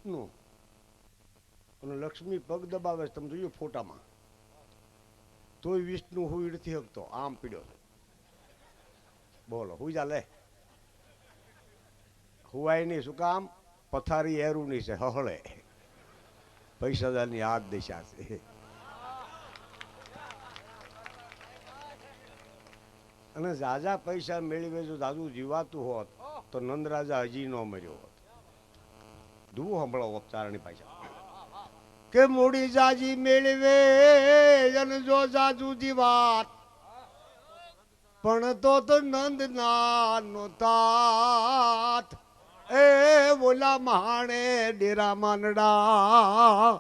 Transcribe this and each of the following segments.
વિષ્ણુ અને લક્ષ્મી પગ દબાવે છે, તમે જોયું ફોટામાં, તોય વિષ્ણુ હું નથી શકતો, આમ પીડ્યો છે. બોલો હું ચાલે હુવાય નહીં, શું કામ? પથારી એરુની છે, હહળે પૈસાદારની આ દિશા છે. અને ઝાઝા પૈસા મેળવે જો દાદુ જીવાતું હોત તો નંદરાજા હજી ન મર્યો હોત. દુઓ સંભળાવો ચારણી પાછા કે મૂડી જાજી મેળવે અને જો જાજુ જીવાત પણ તો નંદ ના નો તાત એ બોલા મહાણે ડેરા માનડા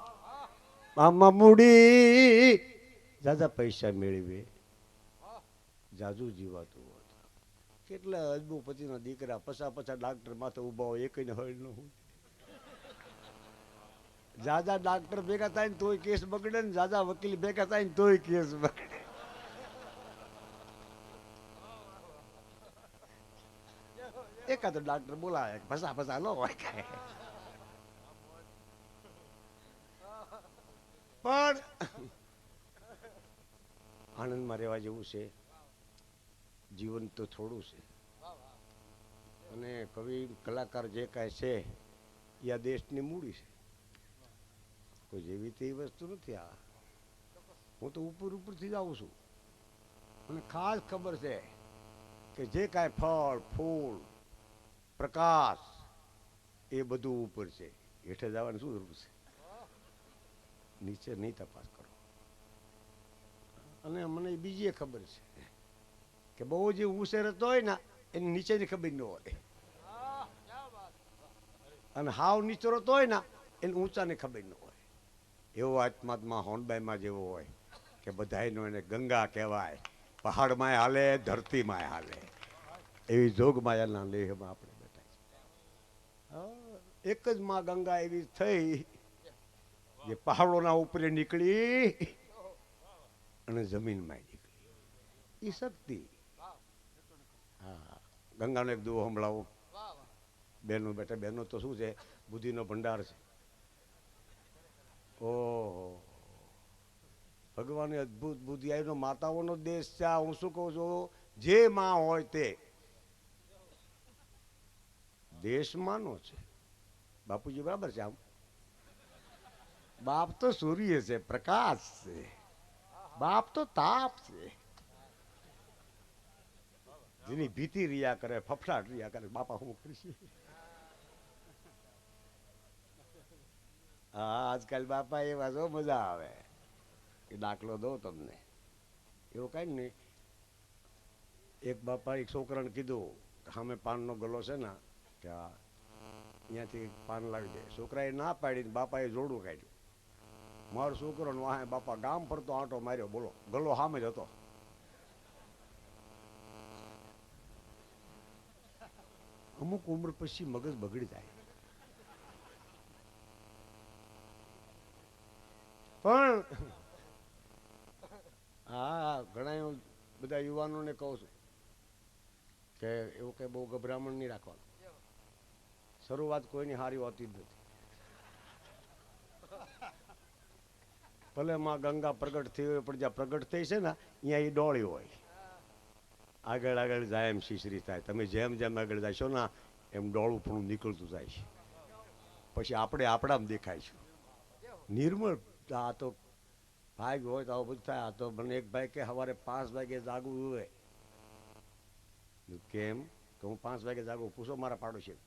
આમાં મૂડી ઝાઝા પૈસા મેળવે જાજુ જીવાતું હોત. કેટલા અજબુપતિના દીકરા પછા પછા ડાક્ટર માથે ઉભા હોય, એકને હળ ન હોય. જાજા ડાક્ટર ભેગા થાય ને તોય કેસ બગડે ને જાજા વકીલ ભેગા થાય ને તોય કેસ બગડે. એકાદો ડાક્ટર બોલાવે ફસા ફસા ન હોય કાંઈ. પણ આનંદમાં રહેવા જેવું છે, જીવન તો થોડું છે. અને કવિ કલાકાર જે કાંઈ છે એ આ દેશની મૂડી છે. કોઈ જેવી તેવી વસ્તુ નથી. આ હું તો ઉપર ઉપરથી જ આવું છું. મને ખાસ ખબર છે કે જે કાંઈ ફળ ફૂલ પ્રકાશ એ બધું ઉપર છે. હેઠે જવાની શું જરૂર છે? નીચે નહીં તપાસ કરો. અને મને બીજી ખબર છે કે બહુ જે ઉશેરતો હોય ને એની નીચેની ખબર ન હોય, અને હાવ નીચરતો હોય ને એને ઊંચાની ખબર ન હોય. એવો આત્માત્મા હોનબાઈમાં જેવો હોય કે બધાયનો એને ગંગા કહેવાય. પહાડમાં હાલે, ધરતીમાં હાલે, એવી જોગમાયાના લેહમાં આપણે બેઠા છીએ. એક જ માં ગંગા એવી થઈ જે પહાડોના ઉપર નીકળી અને જમીનમાં નીકળી. એ શક્તિ. હા, ગંગાનો એક દુઓ સંભળાવું. બહેનો બેટા, બહેનો તો શું છે, બુદ્ધિનો ભંડાર છે. ઓહો, ભગવાનની અદભુત બુદ્ધિ આવી. માતાઓનો દેશ છે. હું શું કહું છું, જે માં હોય તે દેશમાંનો છે. બાપુજી બરાબર છે. આમ બાપ તો સૂર્ય છે, પ્રકાશ છે. બાપ તો તાપ છે. જેની ભીતિ રિયા કરે, ફફડાટ રિયા કરે, બાપા હું કરીશ. હા, આજકાલ બાપા એવા જો મજા આવે. એ દાખલો દો તમને. એવું કઈ નહીં. એક બાપા એક છોકરાને કીધું સામે પાનનો ગલો છે ને કે અહીંયાથી પાન લાવી દે. છોકરાએ ના પાડી, બાપાએ જોડું કાઢ્યું. મારો છોકરો વાહે બાપા ગામ ફરતો આંટો માર્યો. બોલો, ગલો સામે જ હતો. અમુક ઉંમર પછી મગજ બગડી જાય. પણ હા, ઘણા બધા યુવાનોને કહું છું કે એવું કંઈ બહુ ગભરામણ નહીં રાખવાનું. શરૂઆત કોઈની સારી હોતી જ નથી. ભલે માં ગંગા પ્રગટ થઈ હોય, પણ જ્યાં પ્રગટ થઈ છે ને અહીંયા એ ડોળી હોય. આગળ આગળ જાય એમ શીશરી થાય. તમે જેમ જેમ આગળ જશો ને એમ ડોળું પણ નીકળતું જાય છે. પછી આપણે આપણામાં દેખાય છે નિર્મળ. આ તો ભાગ હોય તો આવું બધું થાય. આ તો મને એક ભાઈ કે સવારે 5 વાગે જાગવું હોય. કેમ? તો હું 5 વાગે જાગું. પૂછો મારા પાડોશી.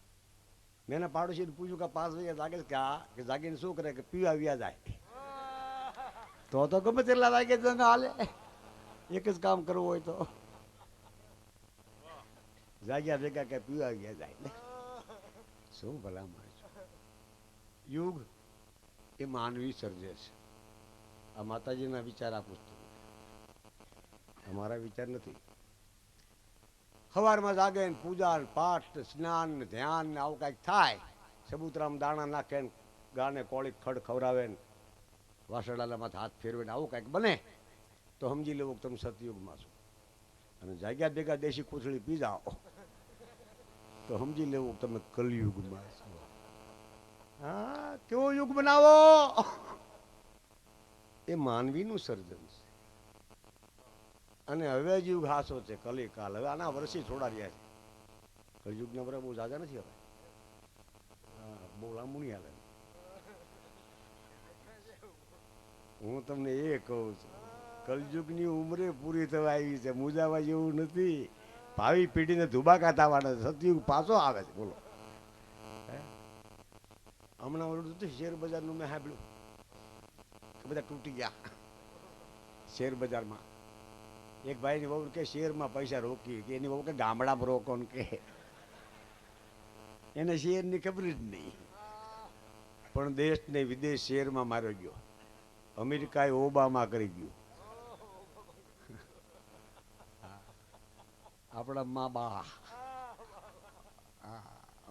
મેં એના પાડોશીને પૂછ્યું કે 5 વાગે જાગે કે આ કે જાગીને શું કરે કે પીવા વ્યા જાય. તો ગમે તેટલા વાગે હાલે. એક જ કામ કરવું હોય તો જાગ્યા ભેગા કે પીવા ગયા જાય ને. શું ભલા માણસ. યુગ એ માનવી સર્જે છે. આ માતાજીના વિચાર આ પુસ્તક, અમારા વિચાર નથી. સવારમાં જાગે ને પૂજા પાઠ સ્નાન ધ્યાન ને આવું કાંઈક થાય. સબૂતરામાં દાણા નાખે ને ગાને કોળી ખડ ખવડાવે ને વાસણાલામાં હાથ ફેરવે ને આવું કાંઈક બને તો સમજી લેવું કે તમે સતયુગમાં છો. અને જાગ્યા ભેગા દેશી કોથળી પી જાઓ તો સમજી લેવું તમે કલયુગમાં છો. હા, કેવો યુગ બનાવો એ માનવીનું સર્જન છે. અને હવે જ યુગ હાસો છે કલિકાલ. હવે આના વર્ષી થોડા રહ્યા છે. કલયુગના બરાબર બહુ જાજા નથી હવે. હા, બહુ લાંબુ નહીં હાલે. હું તમને એ કહું છું, કલયુગની ઉંમરે પૂરી થવા આવી છે. મુજાવા જેવું નથી. ભાવિ પેઢીને ધુબાકા થવાના છે. સતયુગ પાછો આવે છે. બોલો. હમણાં ઓલું હતું શેર બજારનું મેં સાંભળ્યું કે બધા તૂટી ગયા શેર બજારમાં. એક ભાઈની વહુ કે શેરમાં પૈસા રોકી કે એની વહુ કે ગામડામાં રોકો ને કે એને શેરની ખબર જ નહીં. પણ દેશ ને વિદેશ શેરમાં માર્યો ગયો. અમેરિકાએ ઓબામા કરી ગયું. આપણા મા બા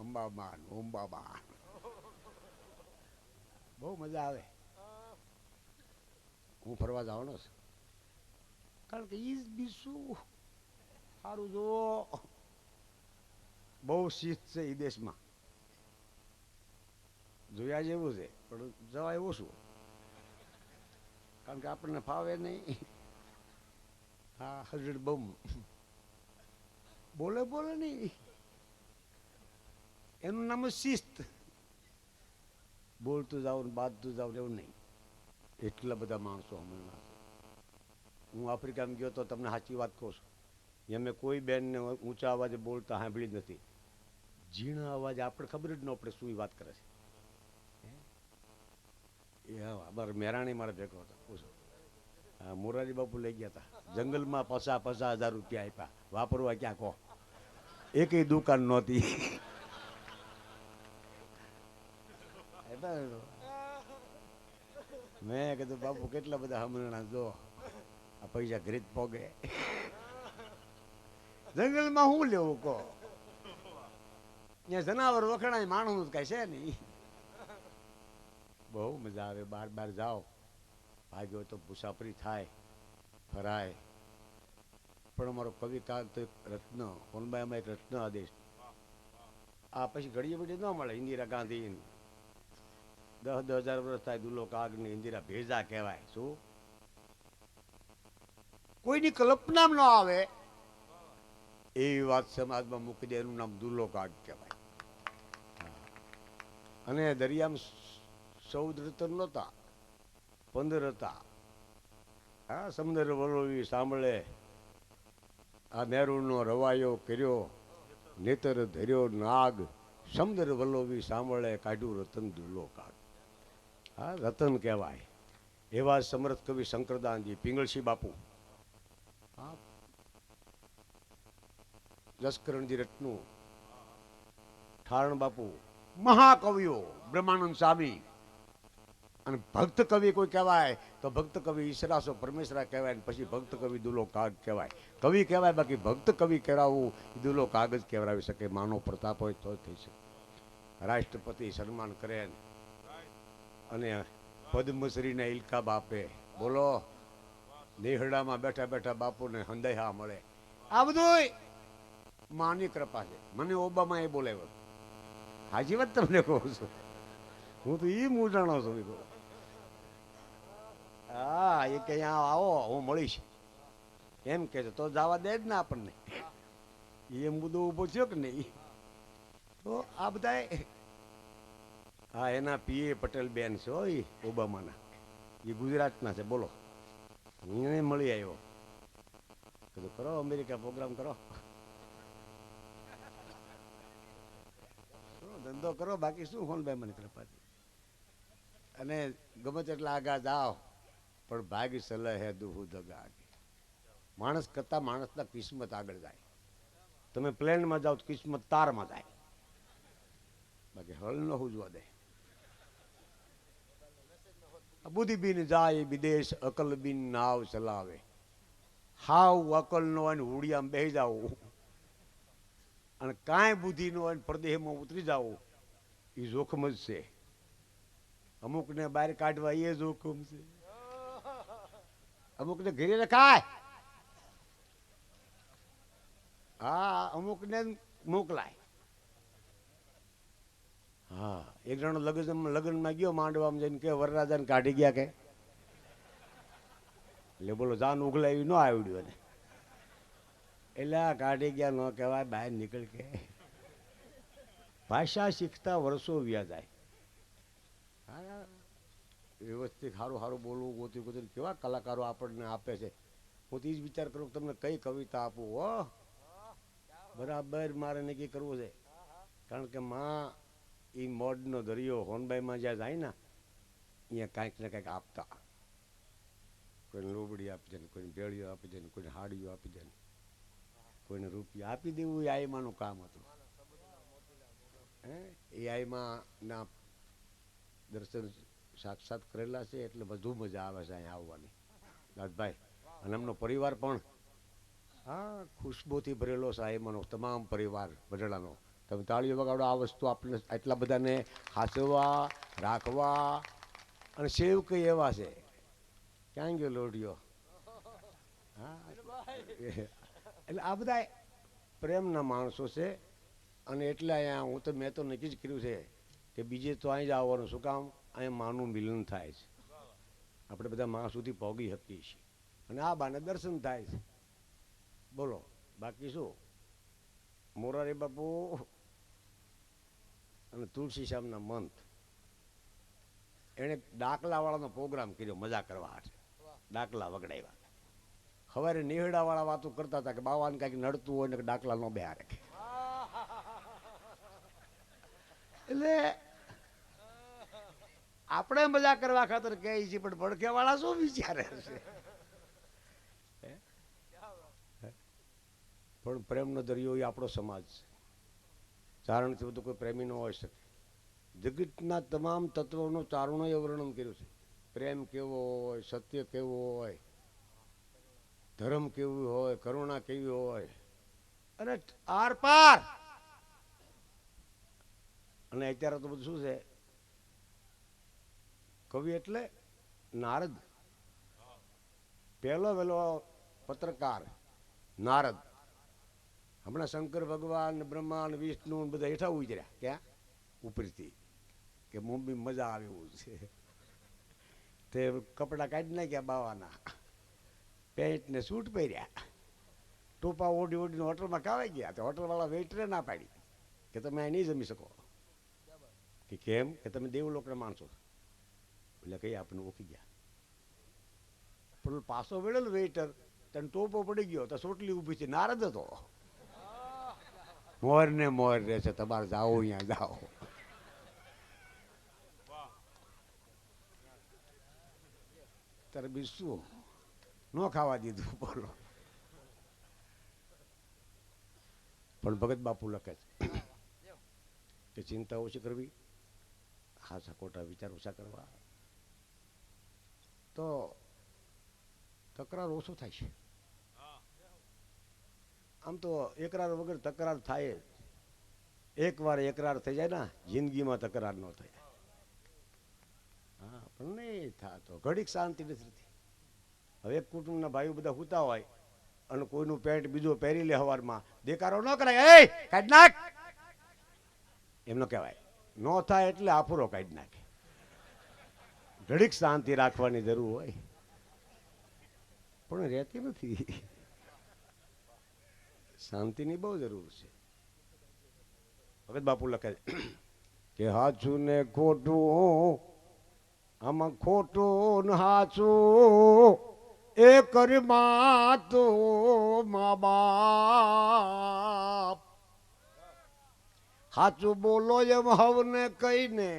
અંબાબા ઓંબાબા બહુ મજા આવે. હું ફરવા જવાનો છું. કારણ કે ઈ બી શું સારું જુઓ, બહુ શિસ્ત છે એ દેશમાં. જોયા જેવું છે પણ જવા એવું શું, કારણ કે આપણને ફાવે નહીં. હા, હજડ બમ બોલે બોલે નહીં, એનું નામ જ શિસ્ત. બોલતું જાવ ને બાંધતું જાવ એવું નહીં. એટલા બધા માણસો હમણાં છે. હું આફ્રિકામાં ગયો તો તમને સાચી વાત કહું છું, એમ મેં કોઈ બેનને ઊંચા અવાજે બોલતા સાંભળી જ નથી. ઝીણા અવાજે આપણે ખબર જ ન પડે શું વાત કરે છે. એ હા, બરાબર. મેરાણી મારે ભેગો હતો. પૂછો. હા, મોરારી બાપુ લઈ ગયા હતા જંગલમાં. 50,000 રૂપિયા આપ્યા. વાપરવા ક્યાં કહો? એકેય દુકાન નહોતી. મેં કીધું બાપુ કેટલા બધા હમણાં જો આ પૈસા ઘરે જ પોગે. જંગલમાં શું લેવું કહો? ત્યાં જનાવર વખણાય, માણસ કઈ છે નહીં. બહુ મજા આવે. બાર બાર જાઓ, ભાગ્યો તો મુસાફરી થાય, ફરાય. પણ અમારો કવિ કાંત રત્ન કોનબાઈમાં એક રત્ન આદેશ. આ પછી ઘડીએ ઘડીએ ન મળે. ઇન્દિરા ગાંધી 10,000 વર્ષ થાય દુલો કાગની ઇન્દિરા ભેજા કહેવાય. શું કોઈની કલ્પનામાં ન આવે એવી વાત સમાજમાં મૂકી દે, એનું નામ દુલો કાગ કહેવાય. અને દરિયામાં 14 રતન નહોતા, 15 હતા. હા, સમુદ્ર વલોવી સાંભળે આ નેરુનો રવાયો કર્યો, નેતર ધર્યો નાગ, સમુદ્ર વલોવી સાંભળે કાઢ્યું રતન દુલો કાગ. હા, રતન કહેવાય. એવા સમર્થ કવિ શંકરદાનજી, પિંગળસિંહ બાપુ, હા, લશ્કરણજી રત્નું, ઠારણ બાપુ, મહાકવિઓ, બ્રહ્માનંદ સ્વામી. અને ભક્ત કવિ કોઈ કહેવાય તો ભક્ત કવિ ઈશરાસો પરમેશ્વરા કહેવાય, ને પછી ભક્ત કવિ દુલો કાગ કહેવાય. કવિ કહેવાય, બાકી ભક્ત કવિ કહેવાવું દુલો કાગ જ કહેવાવી શકે. માનો પ્રતાપ હોય તો થઈ શકે. રાષ્ટ્રપતિ સન્માન કરે અને પદ્મશ્રીને ઇલકા બાપે. બોલો, દેહડામાં બેઠા બેઠા બાપુને હંદૈહા મળે. આ બધું માની કૃપા છે. મને ઓબામા એ બોલાવ્યો. હાજી વાત તમને કહું છું, હું તો ઈ મૂંઝાણો છું. હા, એ કે અહીંયા આવો હું મળીશ એમ કે છે તો જવા દે જ ને આપણને. એ મુદ્દો ઉભો થયો કે નહીં. તો આ બધા હા, એના પીએ પટેલ બેન છે હો, એ ઓબામાના. એ ગુજરાતના છે. બોલો, એને મળી આવ્યો. કીધું કરો અમેરિકા પ્રોગ્રામ કરો, ધંધો કરો, બાકી શું હોનભાઈ મને કૃપાથી. અને ગમે તેટલા આગા જાઓ પણ ભાગ સલહે દુહુ દગા. માણસ કરતા માણસના કિસ્મત આગળ જાય. તમે પ્લેનમાં જાઓ તો કિસ્મત તારમાં જાય, બાકી હળ ન હુજવા દે. બુદ્ધિ બિન જાય વિદેશ, અકલ બિન નાવ ચલાવે. હાવ અકલ નો હોય ને હુડિયામાં બેસી જાવ અને કાંઈ બુદ્ધિ નો હોય ને પ્રદેહમાં ઉતરી જાવ, એ જોખમ જ છે. અમુકને બહાર કાઢવા એ જોખમ છે, અમુકને ઘેરે રખાય. હા, અમુકને મોકલાય. હા, એક જણો લગ્નમાં ગયો, માંડવામાં જઈને કે વરરાજાને કાઢી ગયા કે, એટલે બોલો જાન ઉગલાવી ન આવડ્યું એને, એટલે આ કાઢી ગયા ન કહેવાય, બહાર નીકળ કે. ભાષા શીખતા વર્ષો વ્યા જાય. હા, વ્યવસ્થિત સારું સારું બોલવું, ગોતી ગોતી કેવા કલાકારો આપણને આપે છે. હું તો એ જ વિચાર કરું તમને કઈ કવિતા આપું. હો, બરાબર મારે નક્કી કરવું છે, કારણ કે માં એ મોડનો દરિયો હોનબાઈમાં જ્યાં જાય ને, અહીંયા કાંઈક ને કાંઈક આપતા. કોઈને લોબડી આપી દે ને, કોઈને ભેળીઓ આપી દે ને, કોઈને હાડીઓ આપી દે ને, કોઈને રૂપિયા આપી દેવું, એ આઈમાનું કામ હતું. એ આઈમાં ના દર્શન સાક્ષાત કરેલા છે, એટલે વધુ મજા આવે છે અહીંયા આવવાની. દાદભાઈ અને એમનો પરિવાર પણ હા ખુશ્બુથી ભરેલો છે. આઈમાનો તમામ પરિવાર વડેલાનો. તમે તાળીઓ વગાડો, આ વસ્તુ આપણે એટલા બધાને હાચવવા, રાખવા અને સેવ કઈ એવા છે. ક્યાં ગયો લોઢિયો? હા, એટલે આ બધા પ્રેમના માણસો છે. અને એટલે અહીંયા હું તો મેં તો નક્કી જ કર્યું છે કે બીજે તો અહીં જ આવવાનું. શું કામ? અહીંયા માનું મિલન થાય છે. આપણે બધા મા સુધી પહોંચી શકીએ છીએ અને આ બાને દર્શન થાય છે. બોલો બાકી શું? મોરારી બાપુ અને તુલસી શ્યામના મંત એણે ડાકલાવાળાનો પ્રોગ્રામ કર્યો મજા કરવા હાટે. ડાકલા વગડાવ્યા. સવારે નિહડાવાળા વાતો કરતા હતા કે બાવાને કાંઈક નડતું હોય ને ડાકલા ન બેહારે. એટલે આપણે મજા કરવા ખાતર કહે છે, પણ ભડકે વાળા શું વિચારે છે? પણ પ્રેમનો દરિયો એ આપણો સમાજ છે. ચારણથી વધુ કોઈ પ્રેમી ન હોઈ શકે. જગતના તમામ તત્વોનું ચારણોએ વર્ણન કર્યું છે. પ્રેમ કેવો હોય, સત્ય કેવું હોય, ધર્મ કેવું હોય, કરુણા કેવી હોય, અને આર પાર. અને અત્યારે તો બધું શું છે? કવિ એટલે નારદ, પહેલો વહેલો પત્રકાર નારદ. હમણાં શંકર ભગવાન, બ્રહ્મા, વિષ્ણુ બધા હેઠા ઉતર્યા. ક્યાં? ઉપરથી કે મુંબઈ મજા આવે એવું છે. તે કપડાં કાઢી નાખ્યા બાવાના, પેન્ટ ને સૂટ પહેર્યા, ટોપા ઓઢી ઓઢીને હોટલમાં ખાવાઈ ગયા. તો હોટલવાળા વેઇટરે ના પાડી કે તમે અહીં નહીં જમી શકો. કે કેમ? કે તમે દેવલોકના માણસો. એટલે કઈ આપણને ઓળખી ગયા. પણ પાછો વેળેલો વેઇટર, તને ટોપો પડી ગયો તો સોટલી ઊભી છે. નારદ હતો. મોર ને મોર રહે છે, તમારે જાઓ અહીંયા જાઓ. તારે બીજું શું ન ખાવા દીધું બોલો. પણ ભગત બાપુ લખે છે કે ચિંતા ઓછી કરવી, હાસા ખોટા વિચાર ઓછા કરવા, તો તકરાર ઓછો થાય છે. આમ તો એકરાર વગર તકરાર થાય જ. એકવાર એકરાર થઈ જાય ને જિંદગીમાં તકરાર ન થાય. હા, પણ નહીં થતો. ઘડીક શાંતિ નથી રહેતી. હવે એક કુટુંબના ભાઈઓ બધા સૂતા હોય અને કોઈનું પેન્ટ બીજો પહેરી લે સવારમાં, દેકારો ન કરાય, એ કાઢી નાખ એમ ન કહેવાય. ન થાય એટલે આફરો કાઢી નાખે. ઘડીક શાંતિ રાખવાની જરૂર હોય, પણ રહેતી નથી. શાંતિની બહુ જરૂર છે. ભગત બાપુ લખે કે હાચું ને ખોટું, આમાં ખોટું ને હાચું એ કરીમાં તો મા બાપ. હાચું બોલો એમ હવને કહીને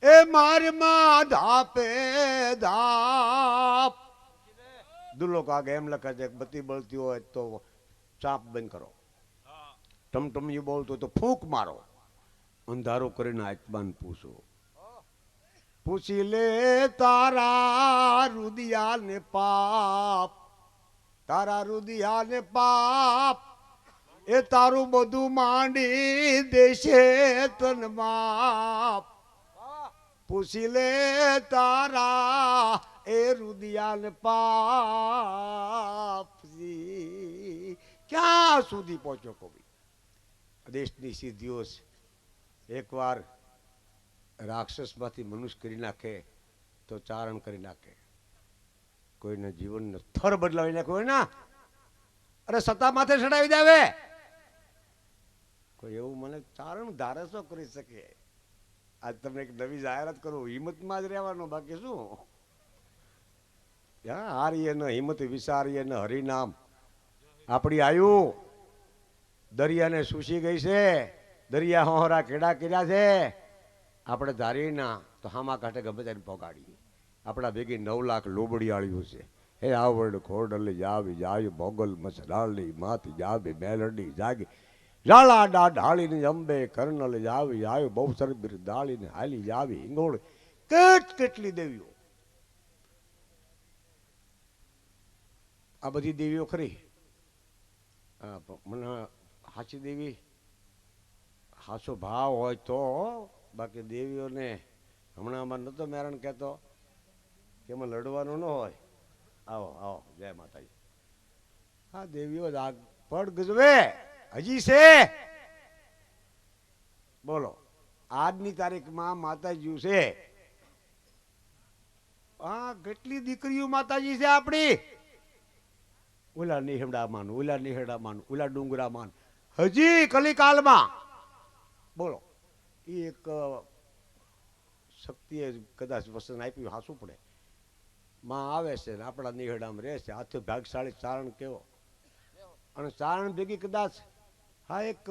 એ મારમાં ધાપે ધાપ. દુલો કાગે એમ લખે છે બત્તી બળતી હોય તો ચાપ બંધ કરો, ટમટમિયું બોલતો તો ફૂંક મારો, અંધારો કરીને આત્માન પૂછો. પૂછી લે તારા રુદિયાને પાપ, તારા રુદિયાને પાપ એ તારું બધું માંડી દેશે તન માપ. પૂછી લે તારા એ રુદિયાને પાપ. ક્યાં સુધી પહોંચ્યો કવિ? દેશની સિદ્ધિઓ છે, એકવાર રાક્ષસમાંથી મનુષ્ય કરી નાખે તો ચારણ કરી નાખે. કોઈના જીવનનો થર બદલાવી નાખે હોય ના, અરે સત્તા માથે ચડાવી દેવે. કોઈ એવું મને ચારણ ધારે શું કરી શકે. આજ તમને એક નવી જાહેરાત કરું, હિંમતમાં જ રહેવાનું, બાકી શું. હારીએ ને હિંમત વિસારીએ ને હરિનામ આપણી આયુ દરિયાને સૂસી ગઈ છે. દરિયા હોરા કેડા કર્યા છે. આપણે ધારી ના તો હામા કાંઠે ગમે તેને પગાડીએ. આપણા ભેગી 9 લાખ લોબડિયાળીઓ છે. હે આવડ ખોડલી જાવી જાય ભોગલ મસરાળી માથી જાવી મેલડી જાગી ઝાલા ઢાળીને અંબે કર્નલ જાવી આવ્યો બહુ સરબીર દાળીને હાલી જાવી હિંગોળ. કેટલી દેવીઓ. આ બધી દેવીઓ ખરી. મને સાચી દેવી સાચો ભાવ હોય તો, બાકી દેવીઓને હમણાં અમારે નહોતો મેરણ કહેતો કે એમાં લડવાનું ન હોય. આવો આવો જય માતાજી. હા દેવીઓ આગ પડ ગજવે હજી છે. બોલો આજની તારીખમાં માતાજી છે. હા કેટલી દીકરીઓ માતાજી છે આપણી. ઓલા નિહડામાન, ઓલા નિહડામાન, ઓલા ડુંગરામાન, હજી કલિકાલમાં. બોલો એ એક શક્તિએ કદાચ વસન આપ્યું, હાસું પડે. માં આવે છે ને આપણા નિહડામાં રહે છે. આથી ભાગશાળી ચારણ કેવો. અને ચારણ ભેગી કદાચ હા એક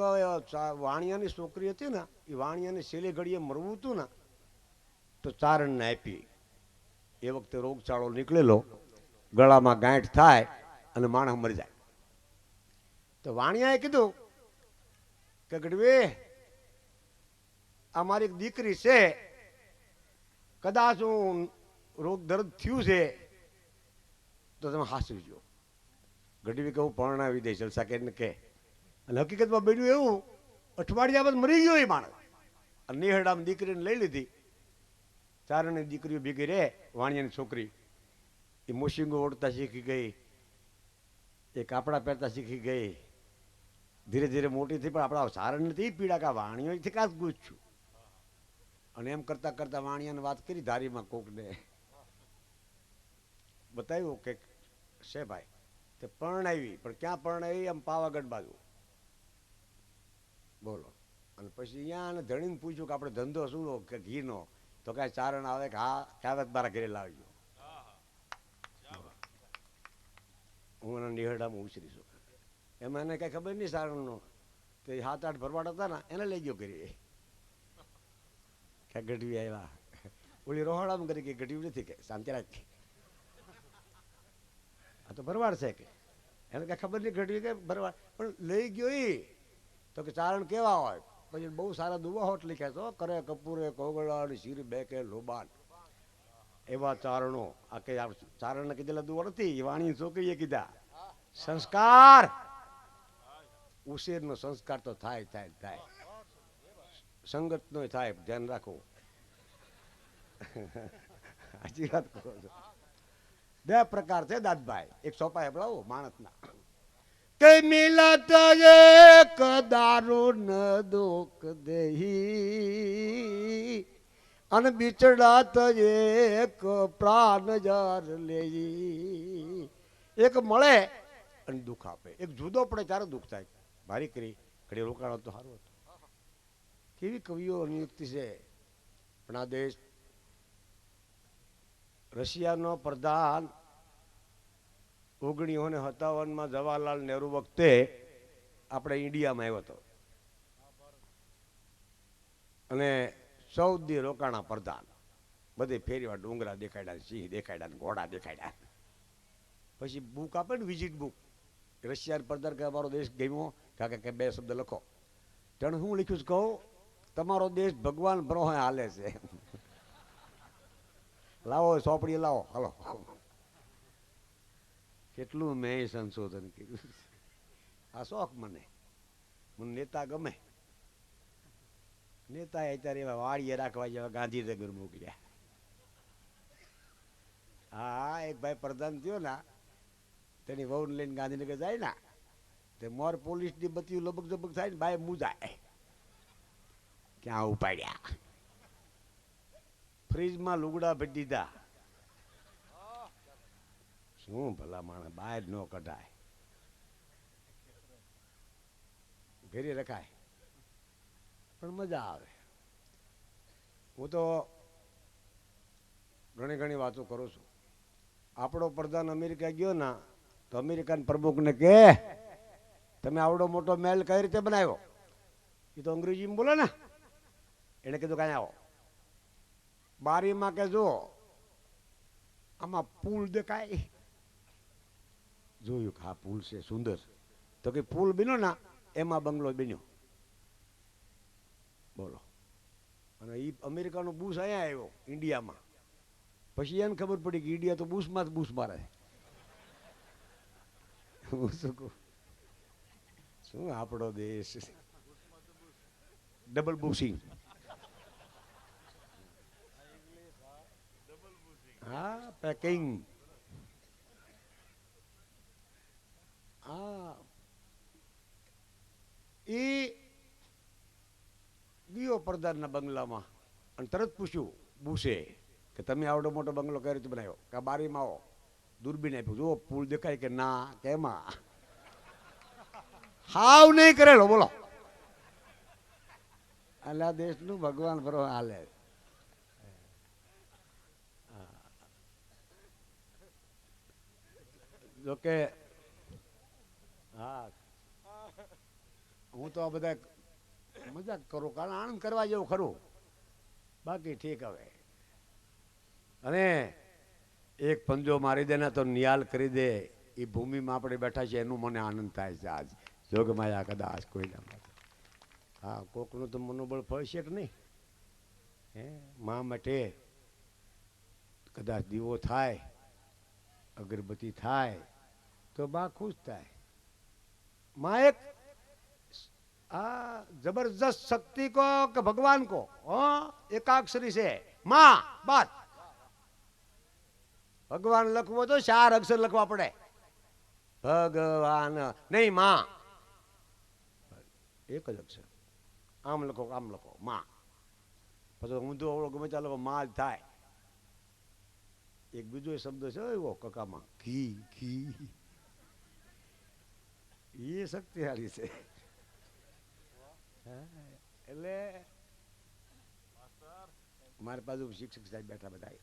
વાણિયાની છોકરી હતી ને, એ વાણિયાની છેલ્લી ઘડીએ મરવું હતું ને તો ચારણને આપી. એ વખતે રોગચાળો નીકળેલો, ગળામાં ગાંઠ થાય અને માણસ મરી જાય. તો વાણિયાએ કીધું કે ગઢવી અમારી એક દીકરી છે, કદાચ હું રોગ દર્દ થયું છે તો તમે હાસવીજો. ગઢવી કે હું પરણાવી દઈશ જલસા કરીને કે. અને હકીકતમાં બન્યું એવું, અઠવાડિયા બાદ મરી ગયો એ માણસ. અને નિહડામ દીકરીને લઈ લીધી. ચારણની દીકરીઓ ભેગી રે. વાણિયાની છોકરી એ મોશીંગો ઓળતા શીખી ગઈ, એ કાપડા પહેરતા શીખી ગઈ. ધીરે ધીરે મોટી થઈ. પણ આપણા ચારણ નથી પીડા કા વાણિયોથી કાં જ ગુજશું. અને એમ કરતા કરતા વાણિયાને વાત કરી ધારીમાં કોકને બતાવ્યું કે છે ભાઈ તે પરણાવી. પણ ક્યાં પરણાવી? આમ પાવાગઢ બાજુ. બોલો. અને પછી અહીંયા ધણીને પૂછ્યું કે આપણે ધંધો શું કે ઘીનો? તો કાંઈ ચારણ આવે કે હા કાવત મારા ઘરે લાવજો. હું એના નિહડામાં ઉછરી છું. એમાં એને કાંઈ ખબર નહીં ચારણનો. તો એ 7-8 ભરવાડ હતા ને એને લઈ ગયો કરી. કે ગઢવી આવ્યા. ઓલી રોહડામાં કરી કે ગઢવી નથી કે શાંતિ રાખ. આ તો ભરવાડ છે કે. એને કાંઈ ખબર નહીં ગઢવી કે ભરવાડ. પણ લઈ ગયો એ તો કે ચારણ કેવા હોય. પછી બહુ સારા દુવાહોટ લખ્યા તો કરે કપૂરે કોગળા શીર બેકે લોબાન. એવા ચારણો. આ કઈ ચારણને કીધેલા દુવા નથી, વાણી છોકરીએ કીધા. સંસ્કાર ઉશેરનો સંસ્કાર તો થાય થાય થાય. સંગતનો થાય, ધ્યાન રાખો. સાચી વાત કરો છો. 2 પ્રકાર છે દાદભાઈ. એક સોપાય બોલાવો માણસના કે મિલત એક દારૂ ન દુઃખ દેહી અને બિચડાત એક પ્રાણ જાર લેઈ. એક મળે અને દુઃખ આપે. એક જુદો પડે ત્યારે દુઃખ થાય. ભારી કરી ઘડી રોકાણો તો સારું હતું. કેવી કવિઓ નિયુક્તિ છે. પણ આ દેશ રશિયાનો પ્રધાન 1957 જવાહરલાલ નહેરુ વખતે આપણે ઇન્ડિયામાં આવ્યો હતો. અને 14 દી રોકાણા પ્રધાન. બધે ફેરીવા ડુંગરા દેખાડ્યા, સિંહ દેખાડ્યા, ઘોડા દેખાડ્યા. પછી બુક આપે ને વિઝિટ બુક. રશિયા પ્રધાન કે અમારો દેશ ગમ્યો કાકે કે 2 શબ્દ લખો. તેણે હું લખ્યું છે કહું? તમારો દેશ ભગવાન બ્રહ્મ હાલે છે. લાવો ચોપડી લાવો હાલો. કેટલું મેં સંશોધન કર્યું. આ શોખ મને નેતા ગમે. નેતા અત્યારે એવા વાડીએ રાખવા જેવા ગાંધીનગર મોકલ્યા. હા એક ભાઈ પ્રધાન થયો ને તેની વહુને લઈને ગાંધીનગર જાય ને તે મોર પોલીસની બત્તીઓ લબક જબક થાય ને ભાઈ મુજાય. ક્યાં ઉપાડ્યા, ફ્રીજમાં લુગડા ભરી દીધા. શું ભલા માણસ, બહાર ન કઢાય, ઘરે રખાય, પણ મજા આવે. હું તો ઘણી ઘણી વાતો કરું છું. આપણો પ્રધાન અમેરિકા ગયો ને તો અમેરિકન પ્રમુખને કે તમે આવડો મોટો મેલ કઈ રીતે બનાવ્યો? એ તો અંગ્રેજીમાં બોલે ને. એને કીધું કાંઈ આવો બારીમાં કે જો આમાં પુલ દેખાય. જોયું કે હા પુલ છે સુંદર. તો કે પુલ બન્યો ને એમાં બંગલો બન્યો. બોલો. અને એ અમેરિકાનો બુશ અહીંયા આવ્યો ઇન્ડિયામાં. પછી એને ખબર પડી કે ઇન્ડિયા તો બુશમાં જ બુશ મારે. હું શું કહું, શું આપણો દેશ ડબલ બુશિંગ. હા પેકિંગ. હા એ ગયો પ્રધાનના બંગલામાં અને તરત પૂછ્યું બુશે કે તમે આવડો મોટો બંગલો કઈ રીતે બનાવ્યો? કે બારીમાં આવો, દૂરબીન આપ્યું, જો પુલ દેખાય કે ના કેમાં? હાવ નહીં કરેલો બોલો. અલા દેશનું ભગવાન ભરો હાલે. જોકે હા હું તો આ બધા મજાક કરું, કારણ આનંદ કરવા જેવું ખરું, બાકી ઠીક. હવે અને એક પંજો મારી દે ને તો નિયાલ કરી દે એ ભૂમિમાં આપણે બેઠા છીએ એનું મને આનંદ થાય છે. આજ જોગમાયા કદાચ કોઈના માટે. હા કોકનું તો મનોબળ ફળશે કે નહીં? હે મા માટે કદાચ દીવો થાય, અગરબત્તી થાય તો બા ખુશ થાય. माँ एक जबरदस्त शक्ति को कि भगवान को एकाक्षरी से माँ बात. भगवान लखवो तो 4 अक्षर लखवा पड़े. भगवान नहीं माँ, एक ज अक्षर. आम लखो माँ. પછી ઊંધો અવળો ગમે ચાલો માં જ થાય. એક બીજો શબ્દ છે એવો કકામાં ઘી ઘી, એ શક્તિશાળી છે. એટલે મારી બાજુ શિક્ષક સાહેબ બેઠા બધા,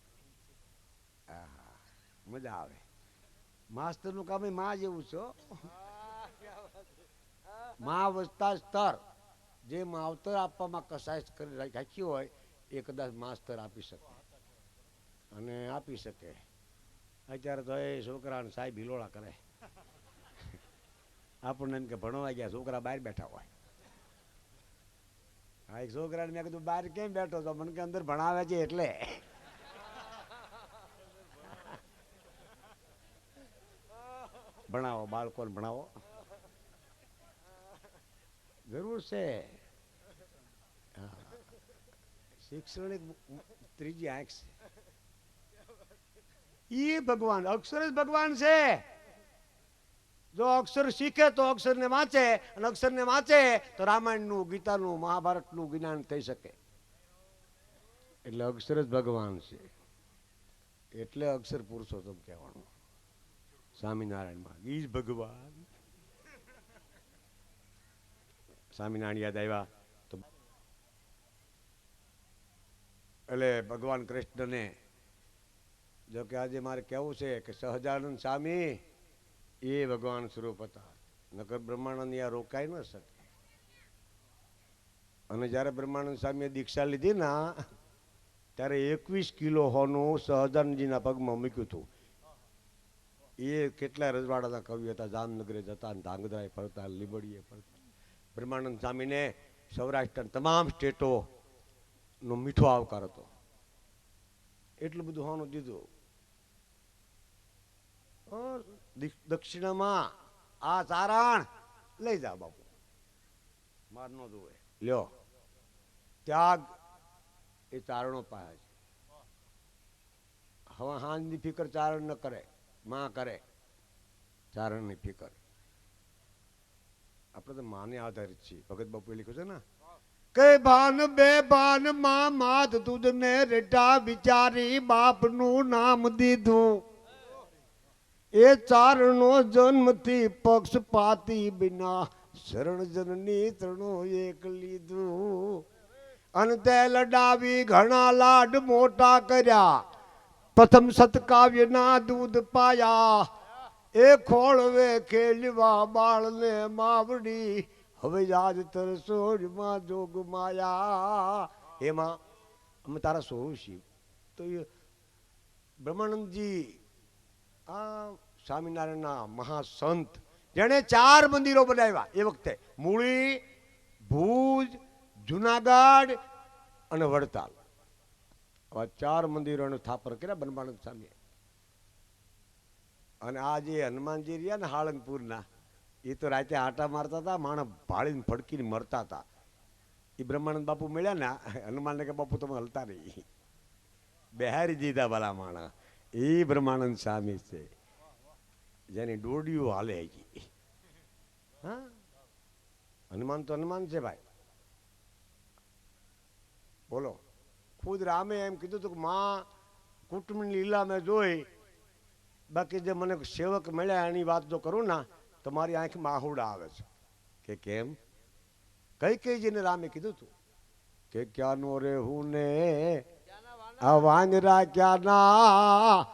મજા આવે. માસ્તરનું કામ માં જેવું છે. માં વસતા સ્તર જે માવતર આપવામાં કસાય કરી રાખ્યું હોય એ કદાચ માસ્તર આપી શકે અને આપી શકે. અત્યારે તો એ છોકરાને સાહેબ હિલોળા કરે. આપણને એમ કે ભણવા ગયા, છોકરા બહાર બેઠા હોય. હા એક છોકરાને મેં કીધું બહાર કેમ બેઠો છો? મને કે અંદર ભણાવે છે એટલે. ભણાવો, બાળકોને ભણાવો, જરૂર છે. શિક્ષણ એક ત્રીજી આંખ છે. એ ભગવાન, અક્ષર જ ભગવાન છે. જો અક્ષર શીખે તો અક્ષરને વાંચે, અને અક્ષરને વાંચે તો રામાયણનું, ગીતાનું, મહાભારતનું જ્ઞાન થઈ શકે. એટલે અક્ષર જ ભગવાન છે. એટલે અક્ષર પુરુષોત્તમ કહેવાનું. સ્વામિનારાયણમાં ઈ જ ભગવાન. સ્વામિનારાયણ યાદ આવ્યા તો એટલે ભગવાન કૃષ્ણને જો કે આજે મારે કહેવું છે કે સહજાનંદ સ્વામી એ ભગવાન સ્વરૂપ હતા. નકર બ્રહ્માનંદ આ રોકાઈ ન શકે. અને જ્યારે બ્રહ્માનંદ સ્વામીએ દીક્ષા લીધી ને ત્યારે 21 કિલો હોનું સહજાનંદજીના પગમાં મૂક્યું હતું. એ કેટલા રજવાડાના કવિ હતા, જામનગરે જતા, ધાંગધ્રાએ ફરતા, લીબડીએ ફરતા. બ્રહ્માનંદ સ્વામીને સૌરાષ્ટ્રના તમામ સ્ટેટોનો મીઠો આવકાર હતો. એટલું બધું હોનું દીધું. દક્ષિણામાં આ ચારણ લઈ જા બાપુ, માર નો જોવે, લ્યો. ત્યાગ એ ચારણો પાસે છે. હવે હાંજની ફિકર ચારણ ન કરે, માં કરે ચારણની ફિકર. આપણે તો માને આધારિત છીએ. ભગત બાપુએ લખ્યું છે ને કે ભાન બે ભાન માં માત તુદને રેટા વિચારી બાપનું નામ દીધું એ ચારણો જન્મથી પક્ષપાતી બિના શરણ જનની તણો એક લીધું અને તે લડાવી ઘણા લાડ મોટા કર્યા પ્રથમ સતકાવ્યના દૂધ પાયા એ ખોળવે ખેલવા બાળને માવડી હવે યાદ તરસોડમાં જોગ માયા એમાં અમે તારા સોળ શિવ તો એ બ્રહ્માનંદજી આ સ્વામિનારાયણના મહાસંત જેણે 4 મંદિરો બનાવ્યા એ વખતે મૂળી ભુજ જુનાગઢ અને વડતાલ આવા 4 મંદિરોનો સ્થાપન કર્યા બ્રહ્માનંદ સ્વામીએ અને આ જે હનુમાનજી રહ્યા ને હાળંગપુરના એ તો રાતે આટા મારતા હતા માણસ ભાળીને ફડકીને મરતા હતા એ બ્રહ્માનંદ બાપુ મળ્યા ને હનુમાનને કે બાપુ તમે હલતા નહીં બહારી દીધા ભલા માણસ એ બ્રહ્માનંદ સ્વામી છે જેની ડોડિયું હાલે હા હનુમાન તો હનુમાન છે ભાઈ બોલો ખુદ રામે એમ કીધું હતું કે માં કુટુંબની લીલા મેં જોઈ બાકી જે મને સેવક મળ્યા એની વાત જો કરું ને તો મારી આંખમાં આહુડા આવે છે કે કેમ કઈ જઈને રામે કીધું હતું કે ક્યાંનો રે હું ને આ વાંદરા ક્યાંના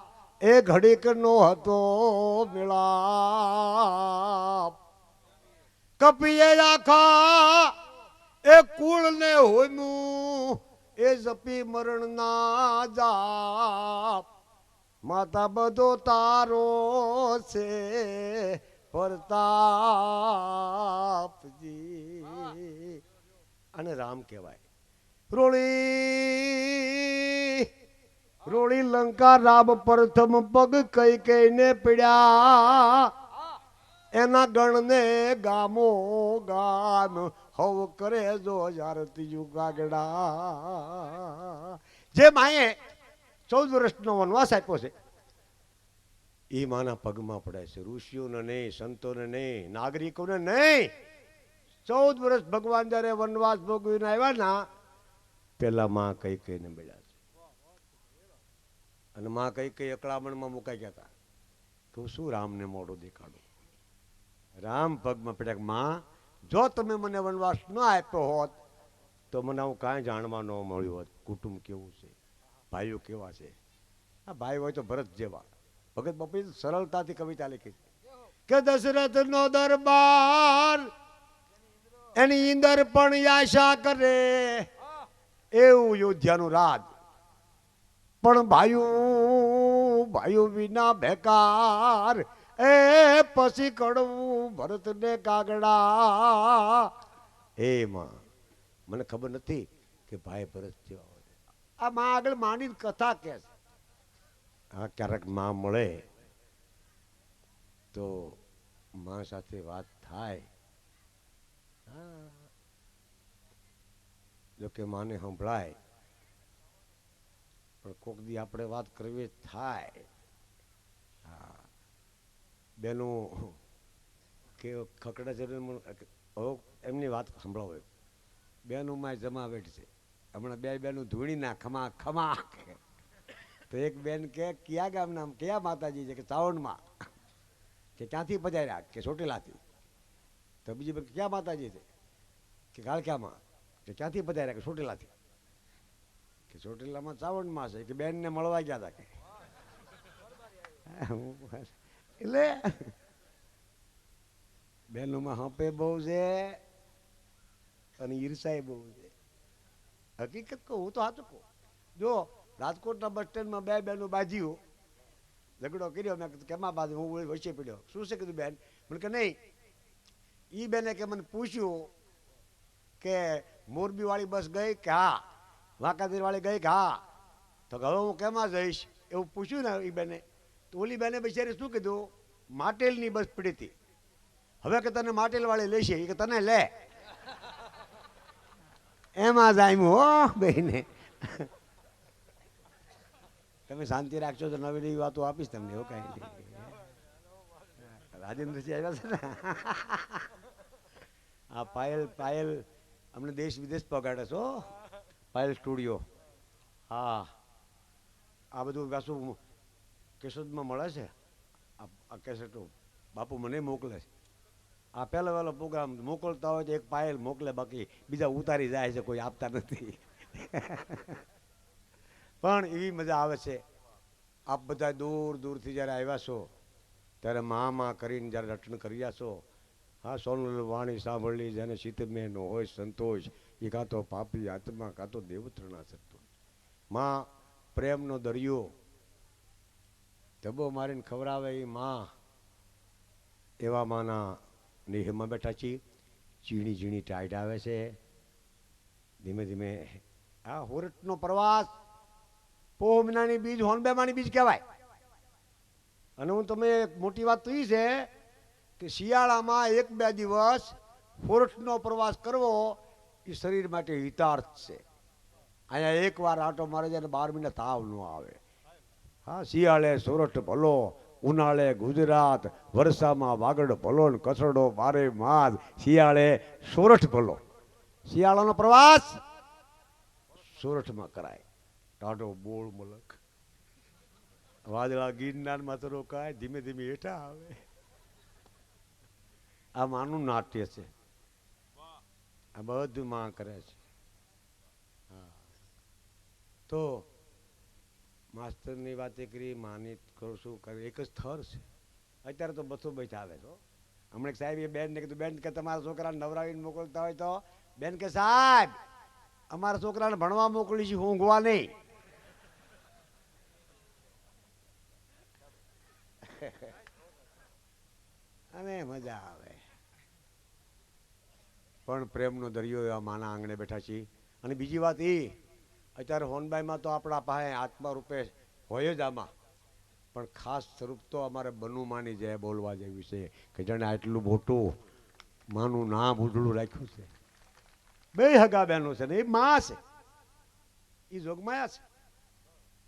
એ ઘડીક નો હતો મેળાપ કપીએ આખા એ કુળ ને હોમ્યું એ જપી મરણ ના જાપ માતા બધો તારો છે પ્રતાપજી અને રામ કહેવાય રોળી રોળી લંકા રામ પ્રથમ પગ કઈ કઈને પીડ્યા એના ગણને ગામો ગામ હવ કરે જો જારતીયું ગાગડા જે માએ 14 વર્ષનો વનવાસ આપ્યો છે એ માના પગમાં પડે છે ઋષિઓને નહીં સંતોને નહીં નાગરિકોને નહીં 14 વર્ષ ભગવાન જયારે વનવાસ ભોગવીને આવ્યા ના પેલા માં કઈ કઈને મળ્યા છે અને માં કઈ અકળામણમાં મુકાઈ ગયા હતા તો શું રામને મોઢું દેખાડું રામ પગમાં પડ્યા માં જો તમે મને વનવાસ ન આપ્યો હોત તો મને હું કાંઈ જાણવા ન મળ્યું હોત કુટુંબ કેવું છે ભાઈઓ કેવા છે આ ભાઈ હોય તો ભરત જેવા ભગત બાપુએ સરળતાથી કવિતા લખી કે દશરથ નો દરબાર એની ઇન્દર પણ આશા કરે એવું યોધ્યાનું રાજ પણ ભાઈઓ વિના બેકાર એ પછી કડવું ભરત ને કાગડા એમાં મને ખબર નથી કે ભાઈ ભરત જેવા હોય આ માં આગળ માંડીને કથા કે છે આ ક્યારેક માં મળે તો માં સાથે વાત થાય જોકે માને સંભળાય પણ કોક દી આપણે વાત કરવી થાય બેનું કે ખકડા છે એમની વાત સંભળાવો બેનું માં જમાવેટ છે હમણાં બે બેનું ધૂણી ના ખમા ખમા તો એક બેન કે કયા ગામના કયા માતાજી છે કે ચાવણમાં કે ક્યાંથી પધાર્યા કે ચોટીલાથી તો બીજી બેન ક્યાં માતાજી છે કે કાળક્યામાં કે ક્યાંથી પધાર્યા કે ચોટીલાથી કે ચોટીલામાં ચાવણમાં છે કે બેનને મળવા ગયા હતા કે એટલે બેનોમાં હંપે બહુ છે અને ઈર્ષાએ બહુ છે હકીકત કહું હું તો સાચું કહું જો રાજકોટના બસ સ્ટેન્ડમાં બે બેનો બાજીઓ ઝઘડો કર્યો મેં કીધું કેમાં બાજુ હું વચ્ચે પડ્યો શું છે કીધું બેન મને કે નહીં એ બેને કે મને પૂછ્યું કે મોરબી વાળી બસ ગઈ કે હા વાંકાનેર વાળી ગઈ કે હા તો હવે હું કેમાં જઈશ એવું પૂછ્યું ને એ બેને તો ઓલી બેને બિચારી શું કીધું માટેલની બસ પડી હતી હવે કે તને માટેલ વાળી લેશે એ કે તને લે એમાં જ આવ્યું હો બેને તમે શાંતિ રાખશો તો નવી નવી વાતો આપીશ તમને એવું કઈ રાજેન્દ્રસિંહ આવ્યા છે ને આ પાયલ અમને દેશ વિદેશ પગાડે છો પાયલ સ્ટુડિયો. હા, આ બધું પાછું કેશોદમાં મળે છે. આ કેસેટો બાપુ મને મોકલે છે. આ પહેલો વહેલો પ્રોગ્રામ મોકલતા હોય તો એક પાયલ મોકલે, બાકી બીજા ઉતારી જાય છે, કોઈ આપતા નથી. પણ એવી મજા આવે છે. આપ બધા દૂર દૂરથી જ્યારે આવ્યા છો ત્યારે મા કરીને જ્યારે રટણ કર્યા છો. હા, સોનલ વાણી સાંભળી જેને શીતમેન હોય સંતોષ, એ કાં તો પાપી આત્મા કાં તો દેવતૃણા સંતોષ. માં પ્રેમનો દરિયો ધબો મારીને ખવડાવે એ માં. એવા માના નિહમાં બેઠા છીએ. ઝીણી ઝીણી ટાઈટ આવે છે. ધીમે ધીમે આ હોરઠનો પ્રવાસ પોહ મહિનાની બીજ હોનબેમાની બીજ કહેવાય. અને હું તમે એક મોટી વાત તો એ છે કે શિયાળામાં 1-2 દિવસ હોરઠનો પ્રવાસ કરવો એ શરીર માટે હિતાર્થ છે. અહીંયા એકવાર આટો મારે જાય 12 મહિના તાવ ન આવે. હા, શિયાળે સોરઠ ભલો, ઉનાળે ગુજરાત, વર્ષામાં વાગડ ભલો ને કસરડો બારે માસ. શિયાળે સોરઠ ભલો. શિયાળાનો પ્રવાસ સોરઠમાં કરાય. ટાઢો બોળ મલક વાદળા ગિરનારમાં તો રોકાય, ધીમે ધીમે હેઠા આવે. આ માનું નાટ્ય છે. આ બધું માં કરે છે. હા, તો માસ્તરની વાતે કરી, માની કરું શું કરે, એક જ થર છે. અત્યારે તો બસો બેઠા આવે છો. હમણાં સાહેબ એ બેન ને કીધું, બેન કે તમારા છોકરાને નવરાવીને મોકલતા હોય તો બેન કે સાહેબ અમારા છોકરાને ભણવા મોકલી છે, ઊંઘવા નહીં. અને મજા આવે. પણ પ્રેમનો દરિયો એવા માના આંગણે બેઠા છીએ. અને બીજી વાત એ, અત્યારે હોનબાઈમાં તો આપણા પાસે આત્મા રૂપે હોય જ આમાં, પણ ખાસ સ્વરૂપ તો અમારે બનુમાની જય બોલવા જેવી છે કે જેણે આટલું મોટું માનું નામ ઉજળું રાખ્યું છે. બે હગા બહેનો છે ને એ મા છે, એ જોગમાયા છે.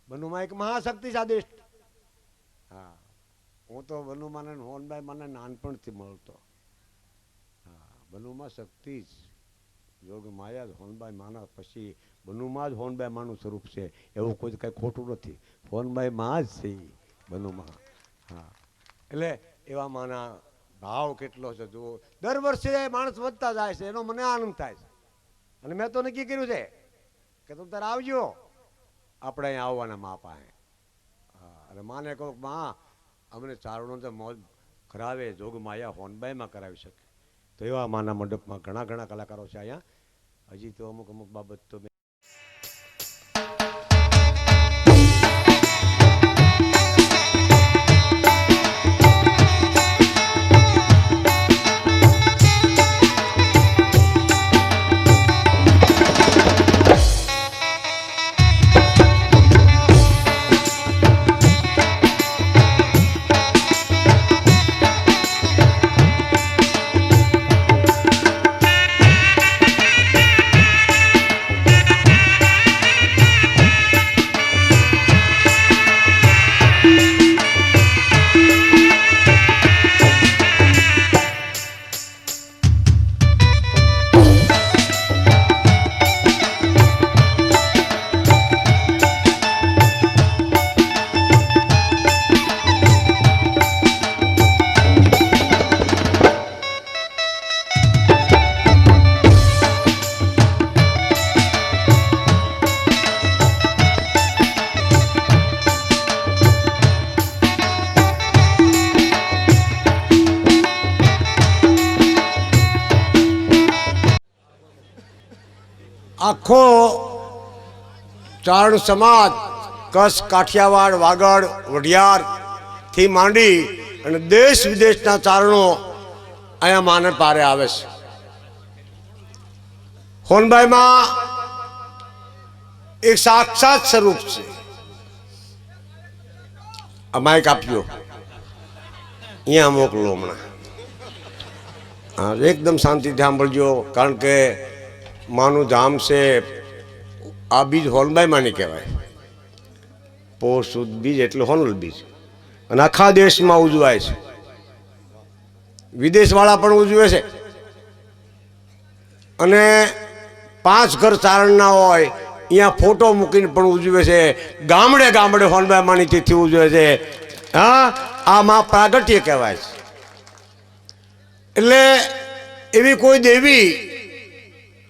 બનુમાં એક મહાશક્તિ સાદિષ્ટ. હા, હું તો બનુમાને હોનબાઈ મને નાનપણથી મળતો. હા, બનુમાં શક્તિ જ જોગ માયા જ હોનબાઈ માના પછી બનુમાં જ હોનબાઈ માનું સ્વરૂપ છે. એવું કોઈ કંઈ ખોટું નથી. હોનબાઈ માં જ છે બનુમાં. હા, એટલે એવા માના ભાવ કેટલો છે જુઓ. દર વર્ષે માણસ વધતા જાય છે, એનો મને આનંદ થાય છે. અને મેં તો નક્કી કર્યું છે કે તું તારે આવજો આપણે અહીંયા આવવાના મા પાસે. હા, અને માને કહું માં અમને ચારણો તો મોજ કરાવે, જોગ માયા હોનબાઈમાં કરાવી શકે. તો એવા માના મંડપમાં ઘણા ઘણા કલાકારો છે અહીંયા. હજી તો અમુક અમુક બાબત તો આખો ચારણ સમાજ કચ્છ, કાઠિયાવાડ, વાગડ, વઢિયાર થી માંડી અને દેશ વિદેશના ચારણો અહીંયા માને પારે આવે છે. હોનબાઈમાં એક સાક્ષાત સ્વરૂપ છે. આ માઇક આપ્યો અહીંયા મોકલો હમણાં. હા, એકદમ શાંતિથી સાંભળજો, કારણ કે માનું ધામ છે. આ બીજ હોનબાઈ માની કહેવાય. પોષ સુદ બીજ એટલે હોનલ બીજ, અને આખા દેશમાં ઉજવાય છે. વિદેશવાળા પણ ઉજવે છે. અને 5 ઘર ચારણના હોય અહીંયા ફોટો મૂકીને પણ ઉજવે છે, ગામડે ગામડે હોનબાઈ માની તિથિ ઉજવે છે. હા, આ માં પ્રાગટ્ય કહેવાય છે. એટલે એવી કોઈ દેવી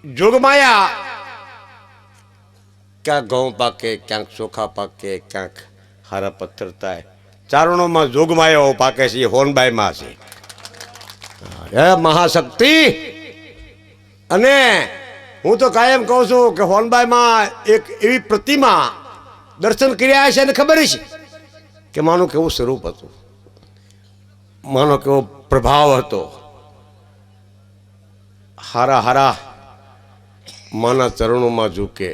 જોગમાયા ક્યાંક ઘઉં પાકે, ક્યાંક ચોખા પાકે, ક્યાંક હારા પથ્થર થાય. ચારણોમાં જોગમાયાઓ પાકે છે, એ હોનબાઈમાં છે. હે મહાશક્તિ. અને હું તો કાયમ કહું છું કે હોનબાઈમાં એક એવી પ્રતિમા દર્શન કર્યા છે અને ખબર છે કે માનું કેવું સ્વરૂપ હતું, માનો કેવો પ્રભાવ હતો. હારા હારા માના ચરણોમાં ઝૂકે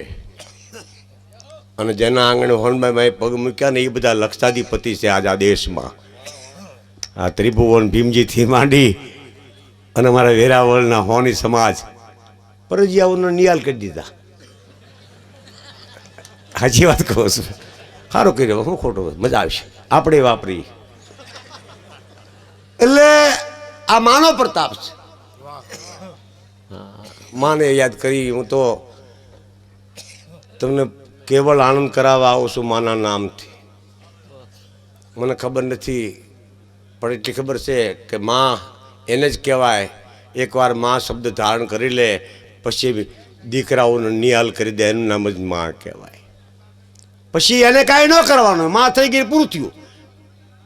અને જેના આંગણે હોનબાઈમાં પગ મૂક્યા ને એ બધા લક્ષાધિપતિ છે આજ આ દેશમાં. આ ત્રિભુવન ભીમજીથી માંડી અને મારા વેરાવળના હોની સમાજ પરજીયાઓનો નિયાલ કરી દીધા. સાચી વાત કહું છું. સારું કર્યો, હું ખોટું, મજા આવશે, આપણે વાપરી. એટલે આ માનો પ્રતાપ છે. માને યાદ કરી હું તો તમને કેવળ આનંદ કરાવવા આવું છું માના નામથી. મને ખબર નથી પણ એટલી ખબર છે કે માં એને જ કહેવાય. એકવાર માં શબ્દ ધારણ કરી લે પછી દીકરાઓને નિહાલ કરી દે, એનું નામ જ માં કહેવાય. પછી એને કાંઈ ન કરવાનું, માં થઈ ગઈ, પૂરું થયું.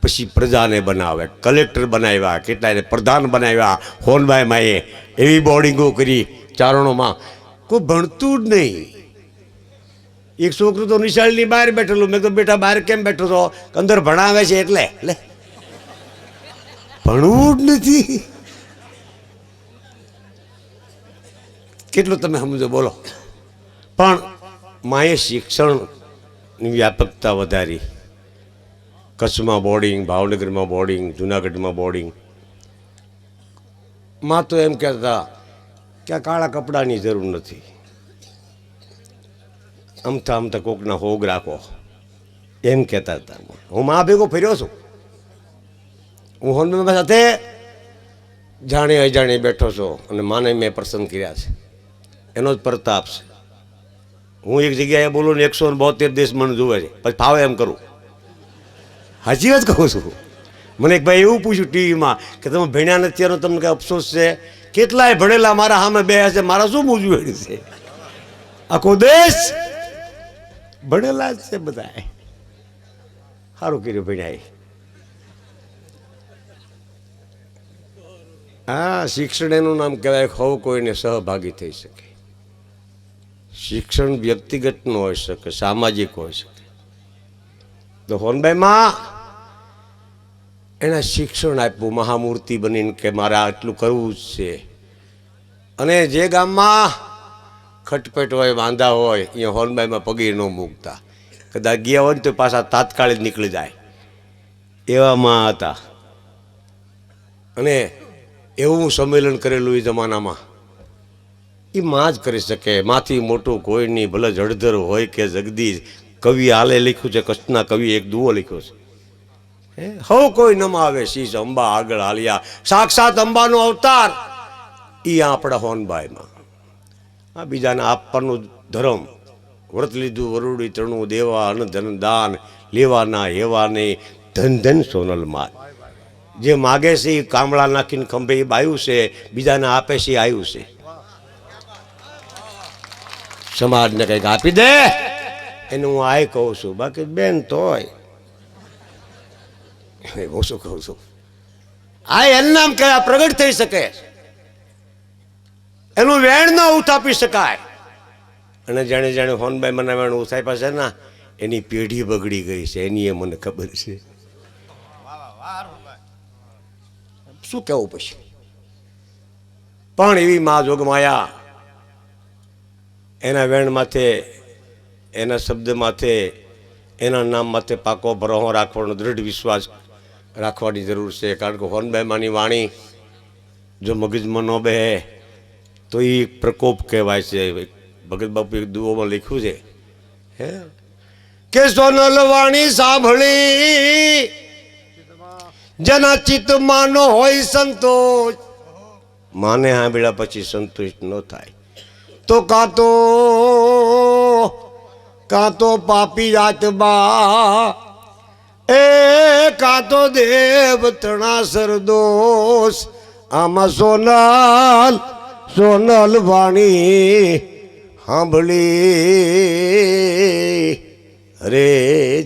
પછી પ્રજાને બનાવે, કલેક્ટર બનાવ્યા, કેટલાયને પ્રધાન બનાવ્યા. હોનબાઈ માએ એવી બોર્ડિંગો કરી ચારણોમાં, કોઈ ભણતું જ નહીં. એક છોકરું તો નિશાળની બહાર બેઠેલું. મેં તો બેટા બહાર કેમ બેઠો છો? અંદર ભણાવે છે એટલે. ભણવું જ નથી. કેટલું તમે સમજો બોલો. પણ માએ શિક્ષણની વ્યાપકતા વધારી. કચ્છમાં બોર્ડિંગ, ભાવનગરમાં બોર્ડિંગ, જુનાગઢમાં બોર્ડિંગ. માં તો એમ કહેતા કે આ કાળા કપડાની જરૂર નથી, અમથા અમથા કોકના હોગ રાખો, એમ કહેતા હતા. હું માં ભેગો ફર્યો છું. હું હોનબાઈ સાથે જાણે અજાણે બેઠો છું અને માને મેં પ્રસન્ન કર્યા છે. એનો જ પ્રતાપ છે. હું એક જગ્યાએ બોલું ને 172 દેશ મને જોવે છે, પછી ફાવે એમ કરું. સાચી વાત કહું છું. મને એક ભાઈ એવું પૂછ્યું ટીવીમાં કે તમે ભણ્યા નથી એનો તમને કંઈ અફસોસ છે? કેટલાય ભણેલા મારા સામે બે હશે, મારા શું મૂજવું છે? આખો દેશ ભણેલા જ છે બધા. સારું કર્યું ભણ્યા. હા, શિક્ષણ એનું નામ કહેવાય હવ કોઈને સહભાગી થઈ શકે. શિક્ષણ વ્યક્તિગત ન હોઈ શકે, સામાજિક હોઈ શકે. તો હોનબાઈમાં એના શિક્ષણ આપ્યું મહામૂર્તિ બનીને કે મારે આટલું કરવું જ છે. અને જે ગામમાં ખટપટ હોય, વાંધા હોય, અહીંયા હોનબાઈમાં પગે ન મૂકતા. કદાચ ગયા હોય ને તો પાછા તાત્કાલિક નીકળી જાય એવામાં હતા. અને એવું સંમેલન કરેલું એ જમાનામાં એ માં જ કરી શકે. માંથી મોટું કોઈ નહીં. ભલે જળધર હોય કે જગદીશ. કવિ હાલે લખ્યું છે, કચ્છના કવિ એક દુઓ લખ્યો છે. હવ કોઈ નમાવે શીશ અંબા આગળ હાલ્યા. સાક્ષાત અંબાનો અવતાર એ આપણા હોનબાઈમાં. આ બીજાને આપવાનું ધર્મ. વ્રત લીધું વરુડી તણું દેવા, અન ધન દાન લેવાના એવા નહીં, ધન ધન સોનલ માલ. જે માગે છે એ કામળા નાખીને ખંભે એ બાયું છે, બીજાને આપે છે આવ્યું છે. સમાજને કંઈક આપી દે એને હું આય કહું છું. બાકી બેન તોય હું શું કહું છું, આ એનું નામ કયા પ્રગટ થઈ શકે, એનું વેણ ન ઉથાપી શકાય. અને જાણે જાણે હોનબાઈ મને વેણ ઉથાપ્યા છે ને એની પેઢી બગડી ગઈ છે, એની એ મને ખબર છે. શું કહેવું પછી. પણ એવી મા જોગમાયા એના વેણ માથે, એના શબ્દ માથે, એના નામ માથે પાકો ભરોહો રાખવાનો, દૃઢ વિશ્વાસ રાખવાની જરૂર છે. કારણ કે હોનબાઈમાંની વાણી જો મગજમાં ન બે તો એ પ્રકોપ કહેવાય છે. ભગત બાપુ એક દુઓમાં લખ્યું છે હે કે સોનલ વાણી સાંભળી જેના ચિત્તમાં ન હોય સંતોષ. માને સાંભળ્યા પછી સંતુષ્ટ ન થાય. તો કાં તો પાપી આત્મા એ કાં તો દેવ તણાસર દોષ આમાં સોનલ વાણી સાંભળી અરે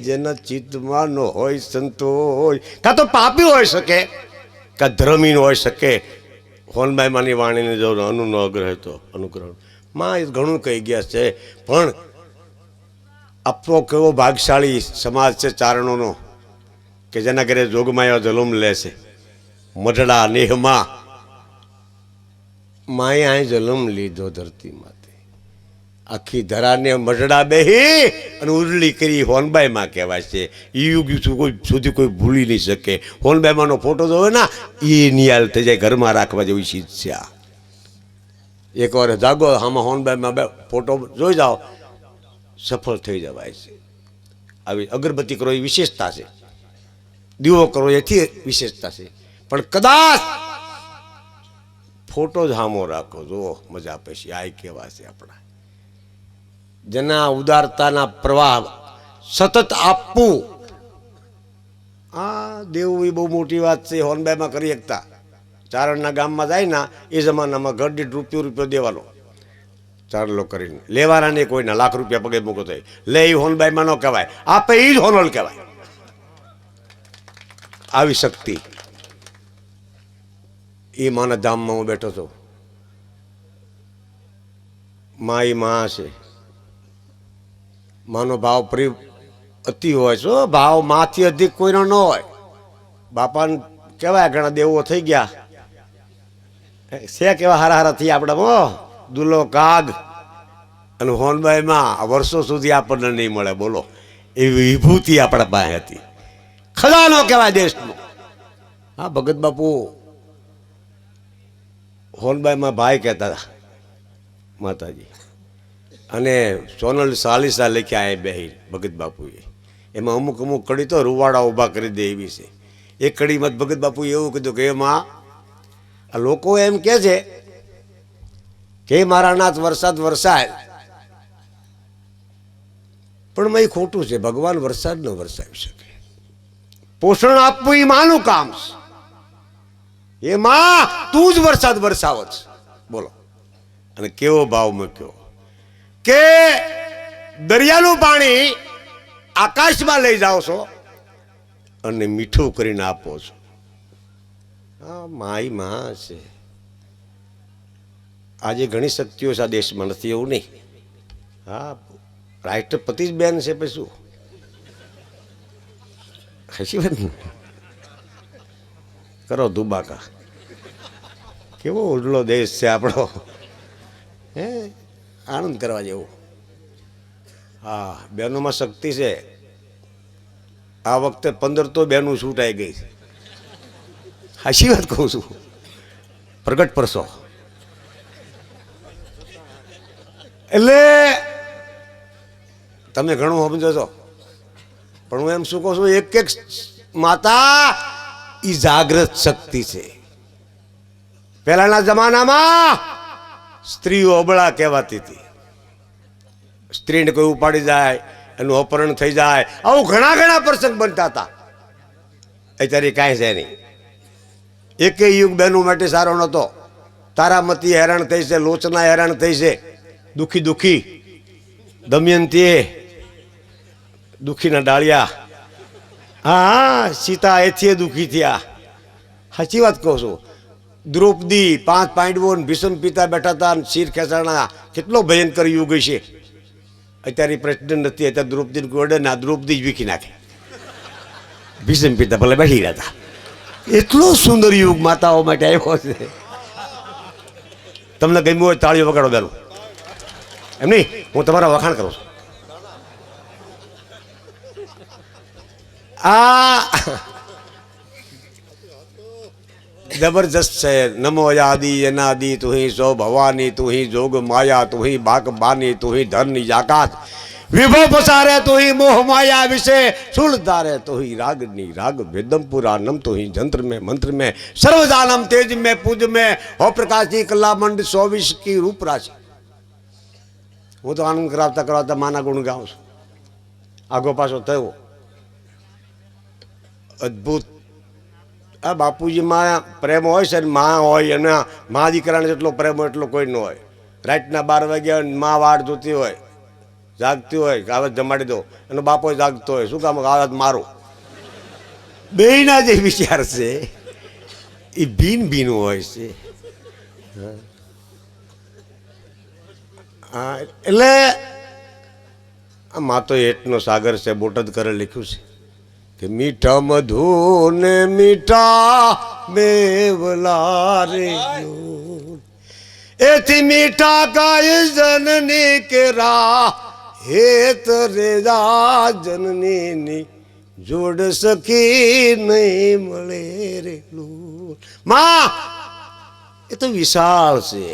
જેના ચિત્તમાં નો હોય સંતોષ કાં તો પાપી હોઈ શકે કાં ધર્મી હોઈ શકે. હોનબાઈ માની વાણીને જો અનુગ્રહ તો અનુગ્રહ માં એ ઘણું કહી ગયા છે. પણ આપણો કેવો ભાગશાળી સમાજ છે ચારણોનો કે જેના ઘરે જોગમાયા જલમ લે છે. મઢડા નેહમાં માએ અહીં જલમ લીધો ધરતી માતે આખી ધરાને મઢડા બેહી અને ઉરલી કરી હોનબાઈમાં કહેવાય છે. એ યુગ સુધી કોઈ ભૂલી નહીં શકે. હોનબાઈમાંનો ફોટો જો હોય ને એ નિયાલ થઈ જાય, ઘરમાં રાખવા જેવી ચીજ છે. આ એકવાર જાગો આમાં હોનબાઈમાં ફોટો જોઈ જાઓ, સફળ થઈ જવાય છે. આવી અગરબત્તી કરો એ વિશેષતા છે, દીવો કરો એથી વિશેષતા છે. પણ કદાચ ફોટો જ હામો રાખો, જુઓ મજા પછી આ કેવા છે આપણા જેના ઉદારતાના પ્રવાહ સતત આપવું. આ દેવું એ બહુ મોટી વાત છે. હોનબાઈમાં કરી શકતા ચારણના ગામમાં જાય ને એ જમાનામાં ઘર દીઠ રૂપિયો દેવાનો ચારલો કરીને લેવાના નહીં કોઈના. લાખ રૂપિયા પગે મૂકો થાય લે એ હોનબાઈમાં ન કહેવાય, આપે એ જ હોનલ કહેવાય. આવી શક્તિ એ માના ધામમાં હું બેઠો છું. મા એ મા છે. માનો ભાવ પ્રિય અતિ હોય છે. ભાવ માથી અધિક કોઈનો ન હોય. બાપાને કહેવાય ઘણા દેવો થઈ ગયા છે, કેવા હારા હારા થઈ આપણા દુલો કાગ અને હોનબાઈમાં વર્ષો સુધી આપણને નહીં મળે. બોલો એવી વિભૂતિ આપણા પાસે હતી, ખજાનો કહેવાય દેશનો. હા, ભગત બાપુ હોનબાઈમાં ભાઈ કહેતા હતા માતાજી, અને સોનલ સાલિસા લખ્યા એ બેહી ભગત બાપુએ. એમાં અમુક કડી તો રૂવાડા ઊભા કરી દે એવી છે. એક કડીમાં ભગત બાપુએ એવું કીધું કે એમાં આ લોકો એમ કે છે કે મારા નાથ વરસાદ વરસાય, પણ મેં ખોટું છે. ભગવાન વરસાદ ન વરસાવી શકે. પોષણ આપવું એ માનું કામ છે. એ માં તું જ વરસાદ વરસાવ જ. બોલો, અને કેવો ભાવ મૂક્યો કે દરિયાનું પાણી આકાશમાં લઈ જાઓ છો અને મીઠું કરીને આપો છો. હા, માઈ માં છે. આજે ઘણી શક્તિઓ છે આ દેશમાં, નથી એવું નહીં. હા, રાષ્ટ્રપતિ જ બેન છે પછી શું હસી વાત ને કરો દુબાકા. કેવો ઉજળો દેશ છે આપણો, હે આનંદ કરવા જેવું. હા, બહેનોમાં શક્તિ છે. આ વખતે 15 તો બહેનો છૂટાઈ ગઈ છે. હાચી વાત કહું છું. પ્રગટ પરસો એટલે તમે ઘણું સમજો છો, પણ હું એમ શું કહું છું, એક એક માતા એ જાગૃત શક્તિ છે. પહેલાના જમાનામાં સ્ત્રીઓ અબળા કહેવાતી હતી. સ્ત્રીને કોઈ ઉપાડી જાય, એનું અપહરણ થઈ જાય, આવું ઘણા પ્રસંગ બનતા હતા. અત્યારે કાંઈ છે નહીં. એકે યુગ બહેનો માટે સારો નહોતો. તારામતી હેરાન થઈ છે, લોચના હેરાન થઈ છે, દુખી દમયંતીએ દુખીના ડાળિયા. હા, સીતા એથી દુખી થયા. સાચી વાત કહું છું. દ્રૌપદી 5 પાંડવો ભીષમ પિતા બેઠા હતા, શીર ખેંચાણા. કેટલો ભયંકર યુગ છે. અત્યારે પ્રેસિડેન્ટ નથી, અત્યારે દ્રૌપદીને ગોડે ના દ્રૌપદી જ વીખી નાખે. ભીષમ પિતા ભલે બેઠી રહ્યા હતા. એટલો સુંદર યુગ માતાઓ માટે આવ્યો છે. તમને ગમ્યું હોય તાળીઓ વગાડો બેનું. એમ નહીં, હું તમારા વખાણ કરું છું. આ જબરજસ્ત છે. નમો યાદી અનાદિ તુહી સો ભવાની તુહી જોગ માયા તુહી બાક બાની તુહી ધરની જાકાત વિભવ પસારે તુહી મોહ માયા વિશે સુલધારે તુહી રાગની રાગ વેદમ પુરાणम તુહી जंत्र में मंत्र में सर्वदानम तेज में पूज में हो प्रकाश की कला मंड 24 की रूप राशि. હું તો આનંદ કરાવતા કરાવતા માના ગુણ ગાઉં છું. આગો પાછો થયો અદ્ભુત. આ બાપુજીમાં પ્રેમ હોય છે ને મા હોય, અને મા દીકરાને જેટલો પ્રેમ હોય એટલો કોઈ ન હોય. રાતના 12 વાગ્યા મા વાડ જોતી હોય, જાગતી હોય કે આવે જમાડી દો, અને બાપો જાગતો હોય, શું કામ આવે મારો. બેયના જે વિચાર છે એ ભીન ભીન હોય છે. હા એટલે આ મા તો હેઠનો સાગર છે. બોટદ કરે લખ્યું છે કે મીઠા મધુ ને મીઠા મેવલા રે એથી મીઠા કાય જનની કેરા હેત રેજા જનની ની જોડ સખી નહીં મળે રે. માં એ તો વિશાળ છે.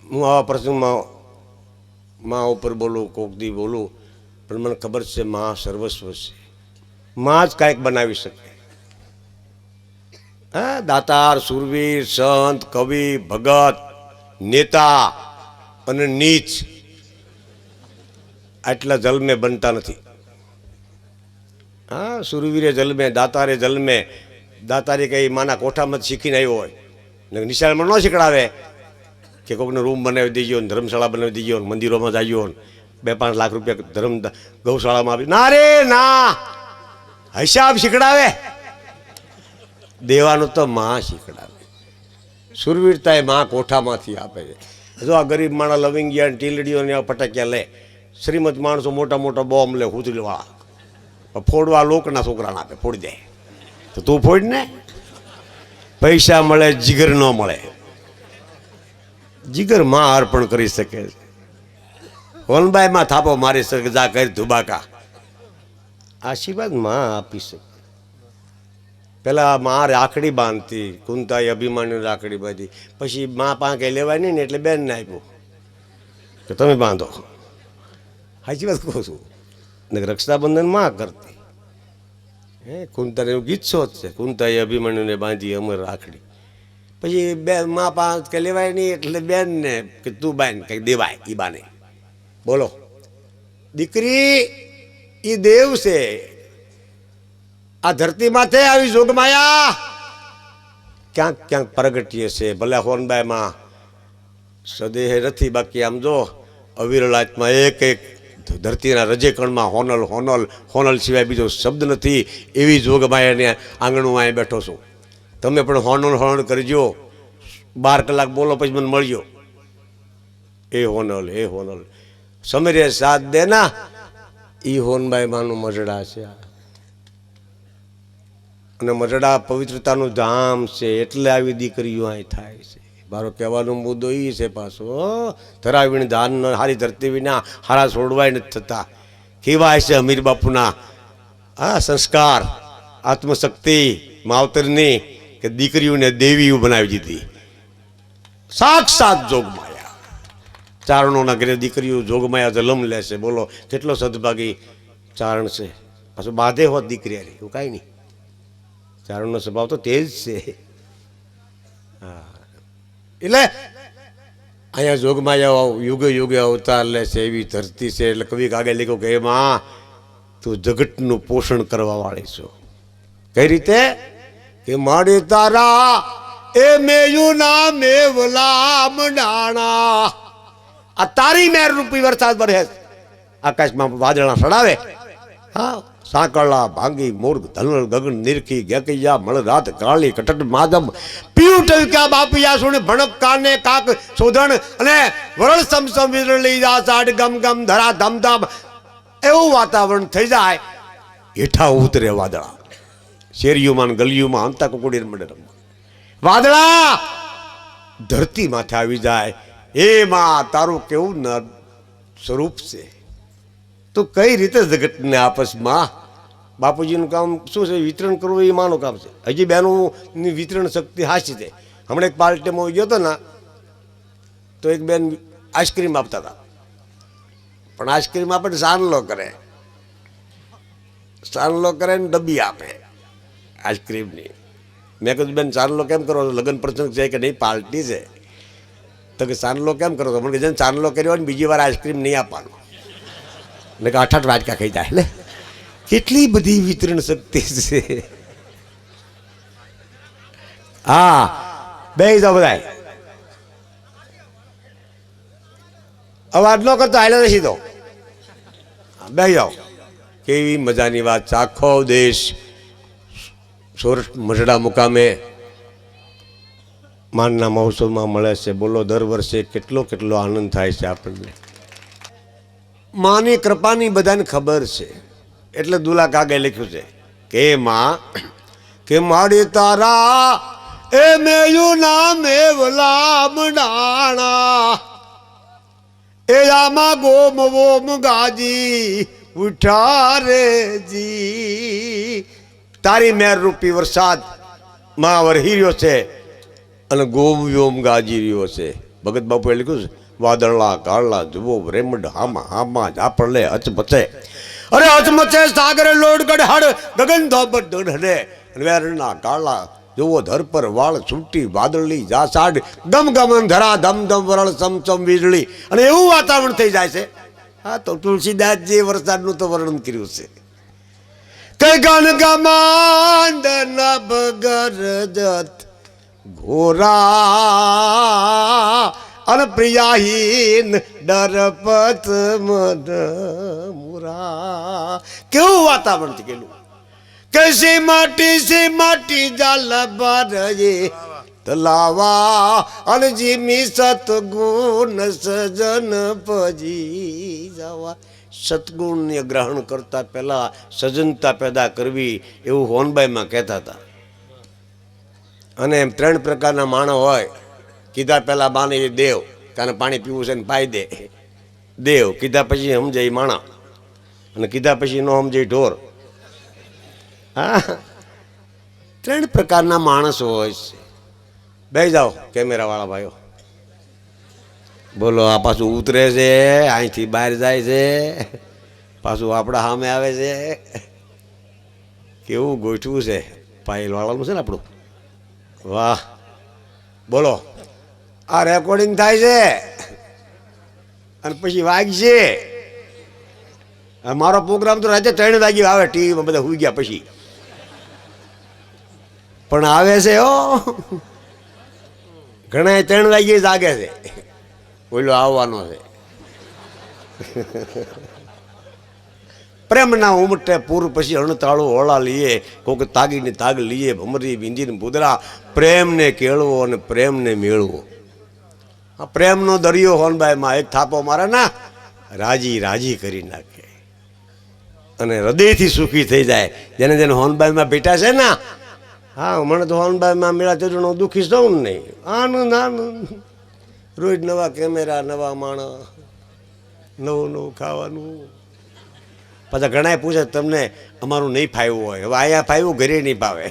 હું આવા પ્રસંગમાં માં ઉપર બોલું, કોક દી બોલું, પણ મને ખબર છે માં સર્વસ્વ છે. માં જ કાંઈક બનાવી શકે. હા, દાતાર, સુરવીર, સંત, કવિ, ભગત, નેતા અને નીચ આટલા જલમે બનતા નથી. હા, સુરવીરે જલમે, દાતારે જલમે. દાતારે કંઈ માના કોઠામાં શીખીને આવ્યો હોય ને નિશાળમાં ન શીખડાવે કે કોઈકને રૂમ બનાવી દેજો ને ધર્મશાળા બનાવી દેજો ને મંદિરોમાં જાજો ને 2-5 લાખ રૂપિયા ધર્મ ગૌશાળામાં આપી. ના રે ના, હિસાબ શીખડાવે. દેવાનું તો માં શીખડાવે. સુરવીરતા એ માં કોઠામાંથી આપે છે. જો આ ગરીબ માણસ લવિંગિયા ટીલડીઓને ફટાક્યા લે, શ્રીમંત માણસો મોટા મોટા બોમ્બ લે હુતરીવાળા, ફોડવા લોકના છોકરાને આપે, ફોડી દે. તો તું ફોડ ને. પૈસા મળે, જીગર ન મળે. જીગર માં અર્પણ કરી શકે છે. હોનબાઈ માં થાપો મારી શકે, જા કરી ધુબાકા. આશીર્વાદ માં આપી શકે. પેલા માં રાખડી બાંધતી, કુંતાઈ અભિમાની રાખડી બાંધી, પછી માં પાંકે લેવાય નહીં ને એટલે બેનને આપ્યું કે તમે બાંધો. સાચી વાત કહું છું. ને રક્ષાબંધન માં કરતી. કુંતાને એવું ગીત શોધ છે, કુંતાઈ અભિમાન્યુને બાંધી અમર રાખડી. પછી બે માં પાંચ કે લેવાય નહીં એટલે બેનને કે તું બાંધ, કંઈક દેવાય એ બાને. બોલો, દીકરી એ દેવ છે. આ ધરતી માથે આવી જોગમાયા ક્યાંક ક્યાંક પ્રગટીએ છે. ભલે હોનબાઈમાં સદેહ નથી, બાકી આમ જો અવિરલાતમાં એક એક ધરતીના રજેકણમાં હોનલ હોનલ હોનલ સિવાય બીજો શબ્દ નથી. એવી જોગમાયાને આંગણું અહીં બેઠો છું. તમે પણ હોનલ હોનલ કરજો. 12 કલાક બોલો પછી મને મળજો. એ હોનલ, એ હોનલ સમીરે સાથ દેના. એ હોનબાઈ માનું મજડા છે. અને મજડા પવિત્રતાનું ધામ છે, એટલે આવી દીકરીઓ અહીં થાય છે. મારો કહેવાનો મુદ્દો એ છે પાછો, ધરાવીને ધાન હારી ધરતી વિના હારા છોડવાય નથી થતા. કેવા છે અમીર બાપુના આ સંસ્કાર, આત્મશક્તિ માવતરની કે દીકરીઓને દેવીઓ બનાવી દીધી. સાક્ષાત જોગમાયા. ચારણોના ઘરે દીકરીઓ જોગમાયા જન્મ લે છે. બોલો કેટલો સદભાગી ચારણ છે. પાછું બાંધે હોત દીકરી હારી, એવું કાંઈ નહીં. ચારણનો સ્વભાવ તો તે જ છે. હા, એટલે અહીંયા જોગમાયા યુગે યુગે અવતાર લે છે. એવી ધરતી છે. એટલે કવિ આગળ લખ્યું કે એમાં તું જગતનું પોષણ કરવા વાળી છો. કઈ રીતે કે માડી તારા એ મેયું ના મેવલા મંડાણા. આ તારી મેર રૂપી વરસાદ પડે. આકાશમાં વાદળા સડાવે. હા, સાંકળા ભાંગી મોર્ગ ધનલ ગગન નિરખી ગેકૈયા મળ રાત કાળી કટટ માદમ પીયું ટવક્યા બાપિયા સુણે ભણક કાને કાક શોધણ અને વરળ સમસમ વિરણ લઈ જા સાડ ગમ ગમ ધરા ધમ ધમ. એવું વાતાવરણ થઈ જાય. હેઠા ઉતરે વાદળા. શેરીઓમાં ગલીઓમાં અંતા કુકડી મળે રમવા. વાદળા ધરતી માથે આવી જાય. એમાં તારું કેવું ન સ્વરૂપ છે. તો કઈ રીતે જગતને આપસમાં બાપુજીનું કામ શું છે? વિતરણ કરવું એ માનું કામ છે. હજી બેનોની વિતરણ શક્તિ હાચી છે. હમણાં એક પાર્ટીમાં ગયો હતો ને, તો એક બેન આઈસ્ક્રીમ આપતા હતા. પણ આઈસ્ક્રીમ આપણે સાનલો કરે, સાનલો કરે ને ડબ્બી આપે આઈસ્ક્રીમની. મેં કીધું બેન સાનલો કેમ કરો છો? લગ્ન પ્રસંગ છે કે નહીં? પાર્ટી છે. તો કે ચાંદલો કેમ કરો છો? મને કે જેને ચાંદલો કર્યો હોય ને બીજી વાર આઈસ્ક્રીમ નહીં આપવાનો, એટલે કે 8-8 વાટકા ખાઈ જાય. એટલે કેટલી બધી વિતરણ શક્તિ છે. હા, બે જાઓ બધા, અવાજ ન કરતો, હાલે નથી તો બે જાઓ. કેવી મજાની વાત છે. આખો દેશ સોરઠ મઢડા મુકામે માનના મહોત્સવમાં મળે છે. બોલો, દર વર્ષે કેટલો કેટલો આનંદ થાય છે આપણને. માની કૃપાની બધાને ખબર છે, એટલે દુલા કાગે લખ્યું છે કે માં કે માડી તારા એ મેયું નામ એવલા મડાણા એ આમાં ગોમ વોમ ગાજી ઉઠા રે જી. તારી મેર રૂપી વરસાદ માં વરહી રહ્યો છે અને ગોમ વ્યોમ ગાજી રહ્યો છે. ભગત બાપુએ લખ્યું છે વાદળા કાળલા જુઓ રેમડ હામા હામા ઝાપડલે હચમચે અરે હચમચે સાગરે લોડ ગઢહડ ગગન ધોબટ દઢડે વેરના કાળા જુઓ ધર પર વાળ છૂટી વાદળલી જાસાડ ગમ ગમન ધરા ધમ ધમ વરળ સમચમ વીજળી અને એવું વાતાવરણ થઈ જાય છે. હા, તો તુલસીદાસજી વરસાદનું તો વર્ણન કર્યું છે. કઈ ગણ ગમાંડ નભ ગરજત ઘોરા અન પ્રિયાહીન ડરપત મન મુરા. કેવું વાતાવરણ છે કેલું. कैसी माटी जाल बारये तलावा अनजीमी सतगुण सजन पजी जवा. સતગુણને ગ્રહણ કરતા પહેલા સજનતા પેદા કરવી એવું હોનબાઈમાં કહેતા હતા. અને એમ 3 પ્રકારના માણસ હોય. કીધા પહેલા બાને એ દેવ, કારણ પાણી પીવું છે ને પાઈ દે દેવ. કીધા પછી સમજે એ માણા, અને કીધા પછી નો સમજે ઢોર. હા, 3 પ્રકારના માણસો હોય છે. બે જાઓ કેમેરા વાળા ભાઈઓ, બોલો. આ પાછું ઉતરે છે, અહીંથી બહાર જાય છે, પાછું આપણા સામે આવે છે. કેવું ગોઠવું છે પાયલ વાળાનું છે ને આપણું. વાહ, બોલો. આ રેકોર્ડિંગ થાય છે અને પછી વાગશે. મારો પ્રોગ્રામ તો રાતે 3 વાગે આવે, ટીવીમાં બધા સુઈ ગયા પછી, પણ આવે છે. હો, ઘણા 3 વાગે જાગે છે. ઓલો આવવાનો છે. પ્રેમના ઉમટે પૂર પછી અણતાળું હોળા લીએ, કોક તાગીને તાગ લીએ, ભમરી વિંજીને ભૂદરા. પ્રેમને કેળવો અને પ્રેમને મેળવો. આ પ્રેમનો દરિયો હોનબાઈમાં એક થાપો મારે ના રાજી રાજી કરી નાખે અને હૃદયથી સુખી થઈ જાય. જેને જેને હોનબાઈમાં બેઠા છે ને, હા, મને તો હોનબાઈમાં મેળા તેડું દુઃખી થવું નહીં. આનંદ આનંદ. રોજ નવા કેમેરા, નવા માણસ, નવું નવું ખાવાનું. પાછા ઘણા પૂછે તમને અમારું નહીં ફાવ્યું હોય. હવે અહીંયા ફાવ્યું, ઘરે નહીં ભાવે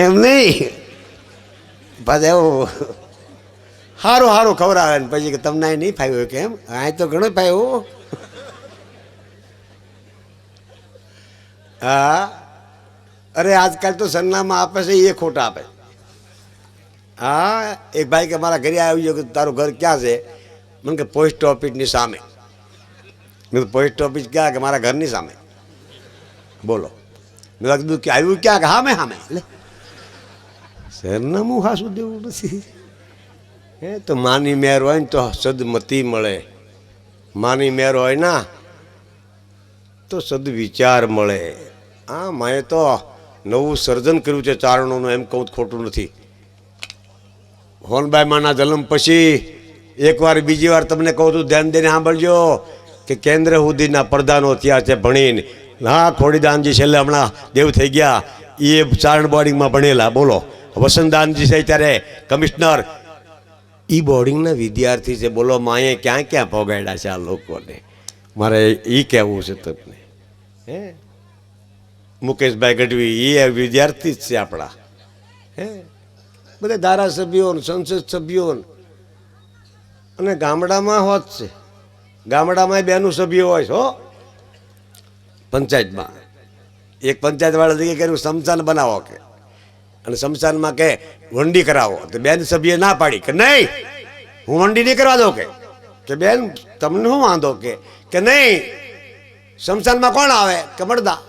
એમ નહીં. પાછા એવું સારું સારું ખવડાવે ને પછી કે તમને નહીં ફાવ્યું કેમ? અહીં તો ઘણું ફાવ્યું. હા, અરે આજકાલ તો સરનામા આપે છે એ ખોટા આપે. હા, એક ભાઈ કે મારા ઘરે આવી ગયો કે તારું ઘર ક્યાં છે? મને કે પોસ્ટ ઓફિસની સામે. મેં પોસ્ટ ઓફિસ ક્યાં? કે મારા ઘરની સામે. બોલો. મેં કીધું કે આવ્યું ક્યાં? કે સામે સામે. એટલે સરનામું ખાસું દેવું નથી. હે, તો માની મેર હોય ને તો સદમતી મળે. માની મેર હોય ના તો સદવિચાર મળે. હા, મેં તો નવું સર્જન કર્યું છે ચારણોનું, એમ કહું ખોટું નથી. હોનબાઈમાના જન્મ પછી એકવાર બીજી વાર તમને કહું છું, ધ્યાન દઈને સાંભળજો કે કેન્દ્ર સુધીના પ્રધાનો ત્યાં છે ભણીને. હા, ખોડીદાનજી છેલ્લે હમણાં દેવ થઈ ગયા, એ ચારણ બોર્ડિંગમાં ભણેલા. બોલો. વસંતદાનજી છે ત્યારે કમિશનર, એ બોર્ડિંગના વિદ્યાર્થી છે. બોલો, માએ ક્યાં ક્યાં પહોંચાડ્યા છે આ લોકોને. મારે એ કહેવું છે તમને. હે, મુકેશભાઈ ગઢવી એ વિદ્યાર્થી જ છે આપણા. હે, બધા ધારાસભ્યો, સંસદ સભ્યો અને ગામડામાં હોત છે. ગામડામાં 2નું સભ્ય હોય છે. હો, પંચાયતમાં એક પંચાયત વાળા જગ્યાએ કર્યું સ્મશાન બનાવો કે અને શમશાનમાં કે વંડી કરાવો તો બેન સભ્ય ના પાડી કે નહીં હું વંડી નહીં કરવા દઉં કે બેન તમને શું વાંધો કે નહીં શમશાનમાં કોણ આવે કે મળદા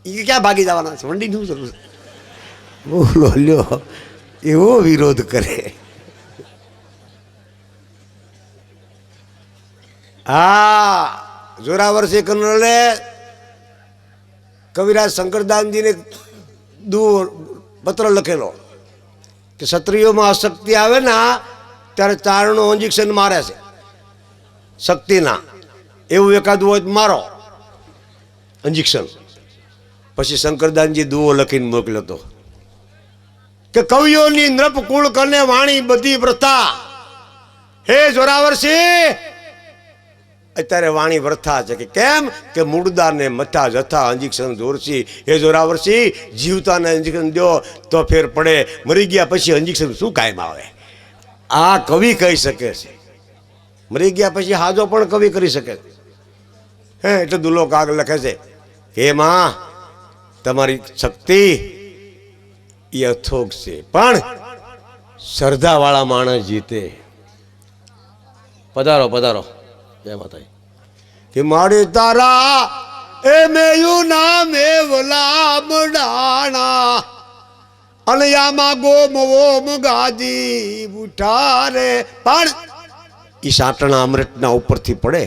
એ ક્યાં ભાગી જવાના છે વંડી શું જરૂર બોલો લ્યો એવો વિરોધ કરે. હા જોરાવરસિંહ કન્નરે કવિરાજ શંકરદાસજીને પત્ર લખેલો કે ક્ષત્રિયોમાં અશક્તિ આવે ને ત્યારે ચારણો ઇન્જેક્શન મારે છે શક્તિના, એવું એકાદું હોય મારો ઇન્જેક્શન. પછી શંકરદાસજી દુઓ લખીને મોકલ્યો હતો કે કવિઓની નૃપ કુળ કને વાણી બધી પ્રથા, હે જોરાવરસિંહ અત્યારે વાણી વર્થા છે. કે કેમ કે મૂળદાને મથા જથા ઇન્જેક્શન જોરસી. હે જોરાવરસિંહ જીવતાને ઇન્જેક્શન દો તો ફેર પડે, મરી ગયા પછી ઇન્જેક્શન શું કાયમ આવે. આ કવિ કહી શકે છે, મરી ગયા પછી હાજો પણ કવિ કરી શકે છે. હે એટલે દુલો કાગ લખે છે હે માં તમારી શક્તિ એ અથોગ છે પણ શ્રદ્ધાવાળા માણસ જીતે. પધારો પધારો જય માતાજી. કે મારી તારા એ મેયું નામ એ વલા મડાણા અને યામાં ગોમ ઓમ ગાજી ઉઠા રે. પણ એ સાટણા અમૃતના ઉપરથી પડે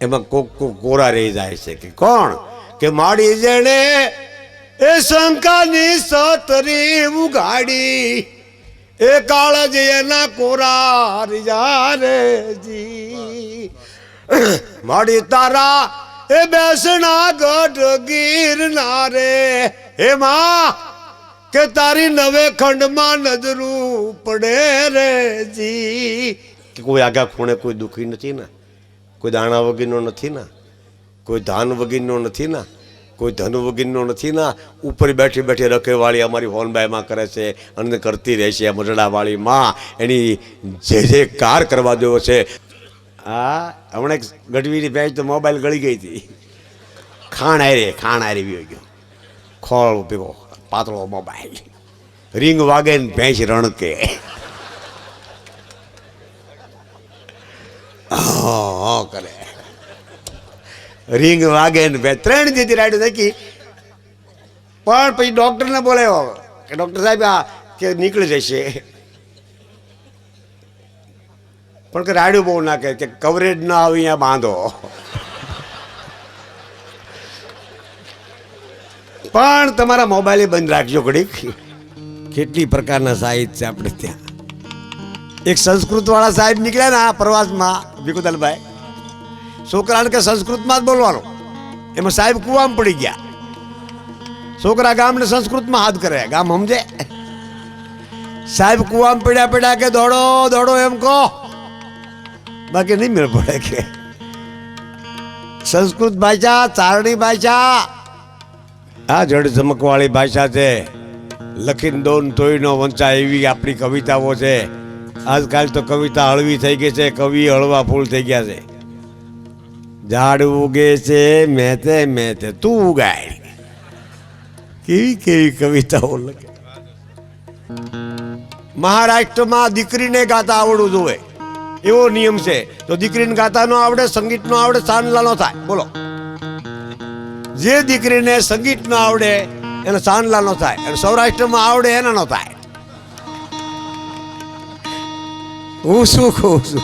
એમાં કોક કોરા રહી જાય છે. કે કોણ કે માડી જેણે એ શંકાની સતરી ઉગાડી એ કાળજ એના કોરા રે જી. માડી તારા એ બેસણા ગઢ ગીરના રે હે માં કે તારી નવે ખંડમાં નજરું પડે રે જી. કે કોઈ આગા ખૂણે કોઈ દુઃખી નથી ને, કોઈ દાણા વગીરનો નથી ને, કોઈ ધાન વગીરનો નથી ને, કોઈ ધન વગીરનો નથી ના. ઉપર બેઠી બેઠી રખેવાળી અમારી હોનબાઈમાં કરે છે અને કરતી રહેશે. મરડાવાળી માં એની જે કાર કરવા દેવો છે. હા હમણાં એક ગઢવીની ભેંસ તો મોબાઈલ ગળી ગઈ હતી, ખાણ હારી વી ગયો, ખોળ ભેગો પાતળો મોબાઈલ, રીંગ વાગે ને ભેંસ રણકે. કરે રીંગ વાગે ને બે ત્રણ જેથી રાઈડ નાખી. પણ પછી ડોક્ટરને બોલાવ્યો કે ડોક્ટર સાહેબ આ કે નીકળી જશે, પણ કે રાડ્યું બહુ નાખે કે કવરેજ ના આવે અહીંયા બાંધો. પણ તમારા મોબાઈલ બંધ રાખજો ઘડીક. કેટલી પ્રકારના સાહિત્ય છે આપણે ત્યાં. એક સંસ્કૃત વાળા સાહેબ નીકળ્યા ને આ પ્રવાસમાં ભીખુદાનભાઈ, છોકરાને કે સંસ્કૃતમાં જ બોલવાનું. એમાં સાહેબ કુવામાં પડી ગયા. છોકરા ગામને સંસ્કૃતમાં હાથ કરે, ગામ સમજે. સાહેબ કુવામાં પડ્યા કે દોડો દોડો એમ કહો, બાકી નહીં મેળ પડે. કે સંસ્કૃત ભાષા ચારણી ભાષા આ જડ ચમકવાળી ભાષા છે. લખીને દોન તોય નો વંચાય એવી આપણી કવિતાઓ છે. આજકાલ તો કવિતા હળવી થઈ ગઈ છે, કવિ હળવા ફૂલ થઈ ગયા છે. ઝાડ ઉગે છે મેતે મેતે તું ઉગાય, કેવી કેવી કવિતાઓ લખે. મહારાષ્ટ્રમાં દીકરીને ગાતા આવડવું જોઈએ એવો નિયમ છે. તો દીકરીને ગાતા નો આવડે, સંગીત નો આવડે, સાનલાનો થાય. બોલો, જે દીકરીને સંગીત નો આવડે એને સાનલાનો થાય, અને સૌરાષ્ટ્રમાં આવડે એના નો થાય. હું શું કહું છું,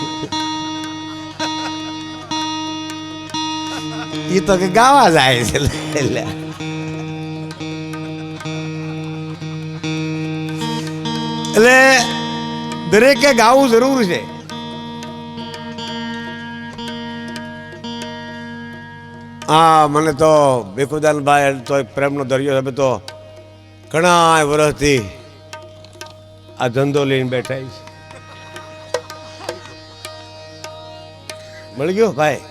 એ તો કે ગાવા જાય છે. એટલે દરેકે ગાવું જરૂર છે. હા મને તો ભીખુદાનભાઈ તો એક પ્રેમનો દરિયો. અમે તો ઘણા વર્ષથી આ ધંધો લઈને બેઠા છે. મળી ગયો ભાઈ.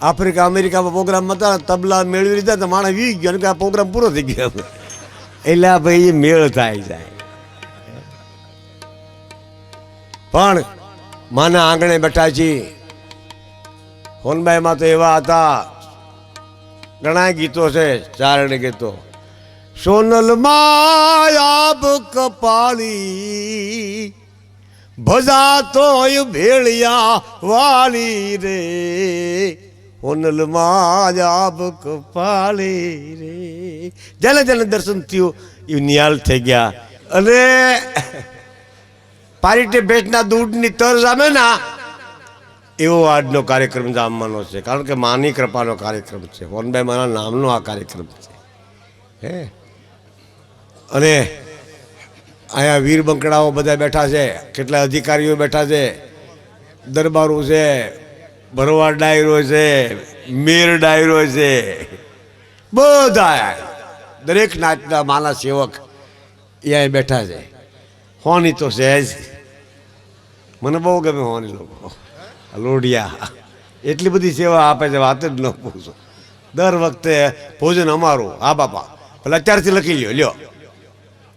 આફ્રિકા અમેરિકામાં પ્રોગ્રામ હતા, તબલા મેળવી લીધા તો માણસ વી ગયો કે આ પ્રોગ્રામ પૂરો થઈ ગયો. એટલે ભાઈ એ મેળ થાય જાય. પણ માના આંગણે બેઠા છીએ. હોનબાઈમાં તો એવા હતા, ઘણા ગીતો છે, ચારણી ગીતો. સોનલ માયાબ કપાળી ભજા તોય ભેળિયા વાળી રે સોનલ માયાબ કપાળી રે જેને જેને દર્શન થયું એ નિહાલ થઈ ગયા અને પારીટે ભેટના દૂધની તર જામે ના એવો આજનો કાર્યક્રમ જામવાનો છે કારણ કે માની કૃપાનો કાર્યક્રમ છે વનભાઈ મારા નામનો આ કાર્યક્રમ છે હે અને અહીંયા વીર બંકડાઓ બધા બેઠા છે કેટલા અધિકારીઓ બેઠા છે દરબારો છે ભરવાડ ડાયરો છે મેર ડાયરો છે બધા દરેક નાચના માના સેવક અહીંયા બેઠા છે હોની તો છે જ મને બહુ ગમે હોની લોકો લોઢિયા એટલી બધી સેવા આપે છે વાત જ ન પૂછો દર વખતે ભોજન અમારું હા બાપા ભલે અત્યારથી લખી લ્યો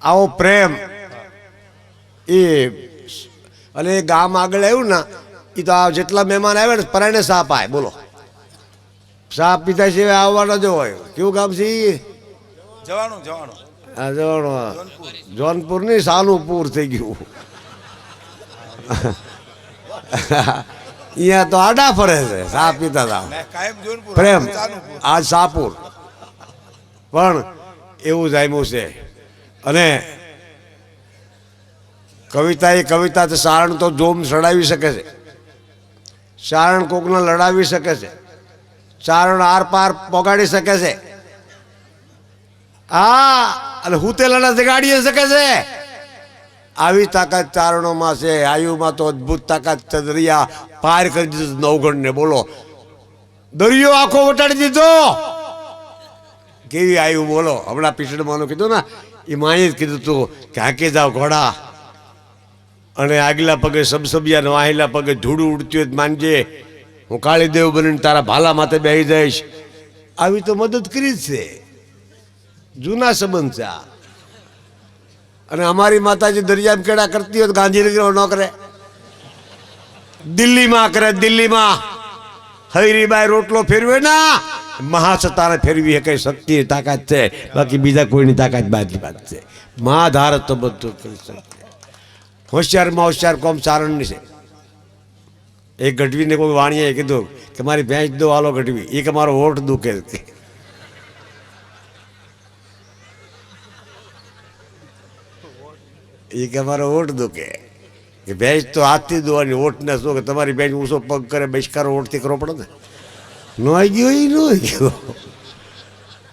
આવો પ્રેમ એ અને ગામ આગળ આવ્યું ને એ તો આ જેટલા મહેમાન આવે ને પરાયણે સાપ આવે બોલો સાપ પીતા સિવાય આવવાનો જ હોય કેવું ગામ છે હા જવાનું જોનપુર નહીં સાનુપુર થઈ ગયું અહીંયા તો આડા ફરે છે સાપ પીતા હતા પ્રેમ આજ સાપુર પણ એવું જામ્યું છે અને કવિતા એ કવિતા છે સારણ તો જોમ ચડાવી શકે છે સારણ કોકને લડાવી શકે છે ચારણ આર પાર પોગાડી શકે છે હા અને હુતેલાને જગાડી શકે છે આવી તાકાત ચારણોમાં છે આયુમાં તો અદભુત તાકાત છે દરિયા પાર કરી દીધું નવગણને બોલો દરિયો આખો વટાડી દીધો કેવી આયુ બોલો હમણાં પીછડમાંનું કીધું ને એ માએ જ કીધું તું કે હાંકી જાવ ઘોડા અને આગલા પગે સબસબિયા વાહેલા પગે ધૂળું ઉડતું હોય માનજે હું કાળીદેવ બનીને તારા ભાલા માથે બેસી જઈશ આવી તો મદદ કરી જ છે જૂના સંબંધ છે આ અને અમારી માતાજી દરિયામાં કેળા કરતી હોય તો ગાંધીનગર ન કરે દિલ્હીમાં કરે દિલ્હીમાં હૈરીબાઈ રોટલો ફેરવે ના મહાસત્તાને ફેરવી કઈ શક્તિ તાકાત છે બાકી બીજા કોઈની તાકાત બાકી વાત છે મહાધારત તો બધું કરી શકે હોશિયારમાં હોશિયાર કોમ ચારણની છે એક ગઢવીને કોઈ વાણીએ કીધું કે મારી ભેંસ દો હાલો ગઢવી એ કે મારો હોઠ દુખે એ કે મારો ઓટ દુખે કે ભેંસ તો હાથથી દોવાની ઓટને શું કે તમારી ભેંસ ઊંચો પગ કરે બહિષ્કાર ઓટથી કરવો પડે ને ન આવી ગયો એ ન આવી ગયો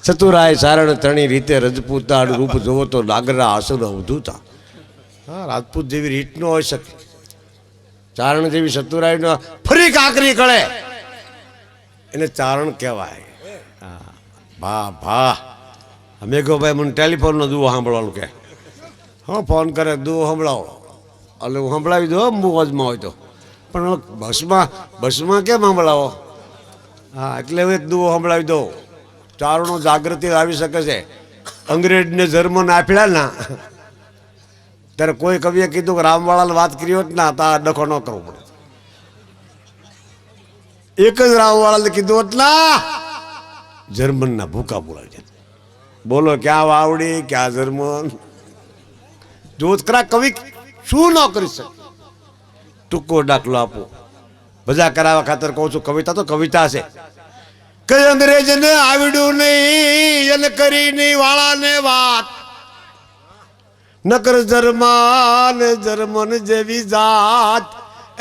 ચતુરાય ચારણ ત્રણી રીતે રજપૂતા રૂપ જોવો તો નાગરા આસન અવધૂતા હા રાજપૂત જેવી રીત ન હોઈ શકે ચારણ જેવી ચતુરાયનો ફરી કાંકરી કળે એને ચારણ કહેવાય હા ભા ભા અમે કહો ભાઈ મને ટેલિફોનનો દુઓ સાંભળવાનું કે હા ફોન કરે દુઓ સંભળાવો એટલે હું સંભળાવી દઉં મોજમાં હોય તો પણ બસમાં કેમ સંભળાવો હા એટલે હું એક દુઓ સંભળાવી દઉં ચારણો જાગૃતિ આવી શકે છે અંગ્રેજને જર્મન આપ્યા ના ત્યારે કોઈ કવિએ કીધું કે રામવાળાને વાત કરી હોત ના તો ડખો ન કરવો પડે એક જ રામવાળાને કીધું હોત ના જર્મનના ભૂકા બોલાવી જાય બોલો ક્યાં વાવડી ક્યાં જર્મન જોતકરા કવિ શું ન કરી શકે ટૂંકો દાખલો આપો બધા કરાવવા ખાતર કહું છું કવિતા તો કવિતા છે કઈ અંગ્રેજને આવડ્યું નહીં એને કરી નહીં વાળાને વાત નકર જર્મન જેવી જાત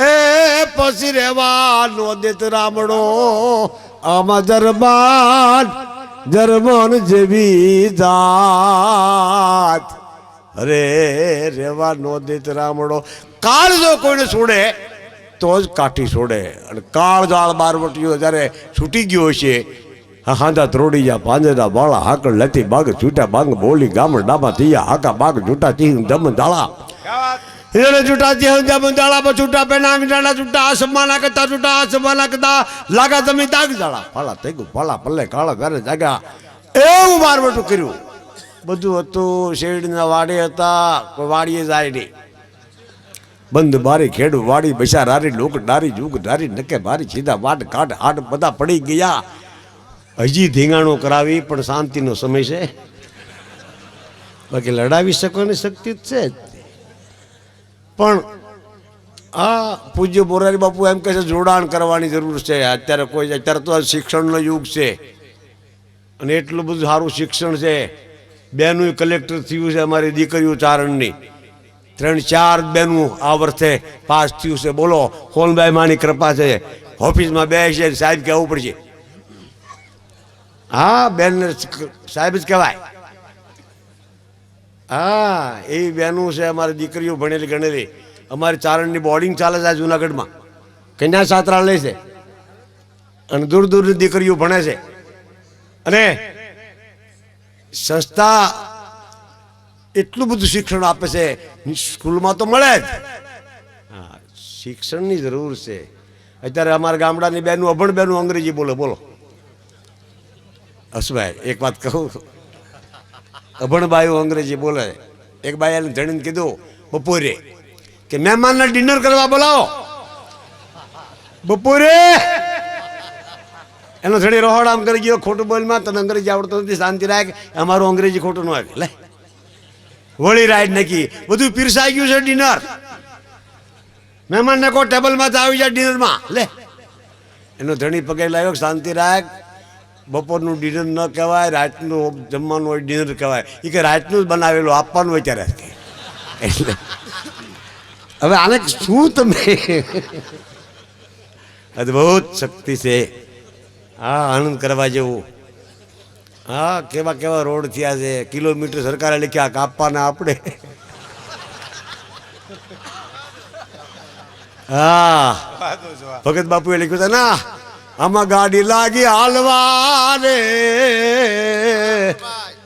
એ પછી રેવાનો દેત રામડો આમાં જર્મન જેવી જાત અરે રેવા નો દેત રામડો કાળ જો કોઈને છોડે તો જ કાઠી છોડે અને કાળ જાળ બારવટીઓ જ્યારે છૂટી ગયો છે હાંધા ત્રોડી જા પાંજરા બાળા હાકડ લતી બાગ છૂટા બાંગ બોલી ગામડ ડાબા થયા હાકા બાગ છૂટા તી દમ દાળા એને છૂટા તી દમ દાળા પર છૂટા પેના મીઠાના છૂટા આસમાના કરતા છૂટા આસમાના કરતા લાગા તમે દાગ દાળા ફાળા થઈ ગયું ફાળા પલ્લે કાળા ઘરે જાગ્યા એવું બારવટું કર્યું બધું હતું શેરડીના વાડે હતા કોઈ વાડીએ જાય નહીં બંધ બારી ખેડું વાડી બૈસા રારી લોક ડારી જુગ ડારી નકે બારી સીધા વાટ કાઢ હાટ બધા પડી ગયા હજી ધીંગાણું કરાવી પણ શાંતિનો સમય છે બાકી લડાવી શકવાની શક્તિ જ છે જ. પણ આ પૂજ્ય મોરારી બાપુ એમ કહે છે જોડાણ કરવાની જરૂર છે. અત્યારે તો શિક્ષણનો યુગ છે અને એટલું બધું સારું શિક્ષણ છે. બેનું કલેક્ટર થયું છે અમારી દીકરીઓ ચારણની, 3-4 બેનું આ વર્ષે પાસ થયું છે. બોલો, હોનભાઈ માની કૃપા છે. ઓફિસમાં બેસે સાહેબ કહેવું પડશે. હા, બેન સાહેબ જ કહેવાય. હા, એ બેનું છે અમારી દીકરીઓ ભણેલી ગણેલી. અમારી ચારણની બોર્ડિંગ ચાલે છે જુનાગઢમાં, કન્યા છાત્રાલય છે અને દૂર દૂરની દીકરીઓ ભણે છે. અને સંસ્થા એટલું બધું શિક્ષણ આપે છે, સ્કૂલમાં તો મળે જ. હા, શિક્ષણની જરૂર છે. અત્યારે અમારા ગામડાની બેનું, અભણ બેનું અંગ્રેજી બોલે. બોલો હસભાઈ, એક વાત કહું, અભણ બાઈઓ અંગ્રેજી બોલે. એક બાઈ એને ધણીને કીધું બપોરે કે મહેમાનને ડિનર કરવા બોલાવો. બપોરે એનો ધણી રોહડ આમ કરી ગયો, ખોટું બોલમાં તને અંગ્રેજી આવડતું નથી, શાંતિ રાખ, અમારું અંગ્રેજી ખોટું ન આવે. લે, વળી રાઈડ નાખી, બધું પીરસાઈ ગયું છે ડિનર. મહેમાનને કોઈ ટેબલમાં આવી જાય ડિનરમાં. લે, એનો ધણી પગે લાવ્યો, શાંતિ રાખ, બપોરનું ડિનર ન કહેવાય, રાતનું જમવાનું હોય ડિનર કહેવાય. એ કે રાતનું જ બનાવેલું આપવાનું હોય ત્યારે. એટલે હવે આને શું તમે, અદભુત શક્તિ છે. હા, આનંદ કરવા જેવું. હા, કેવા કેવા રોડ થયા છે, કિલોમીટર સરકારે લખ્યા કાપવાના આપણે. હા, ભગત બાપુએ લખ્યું હતું ના, આમાં ગાડી લાગી હાલવા રે,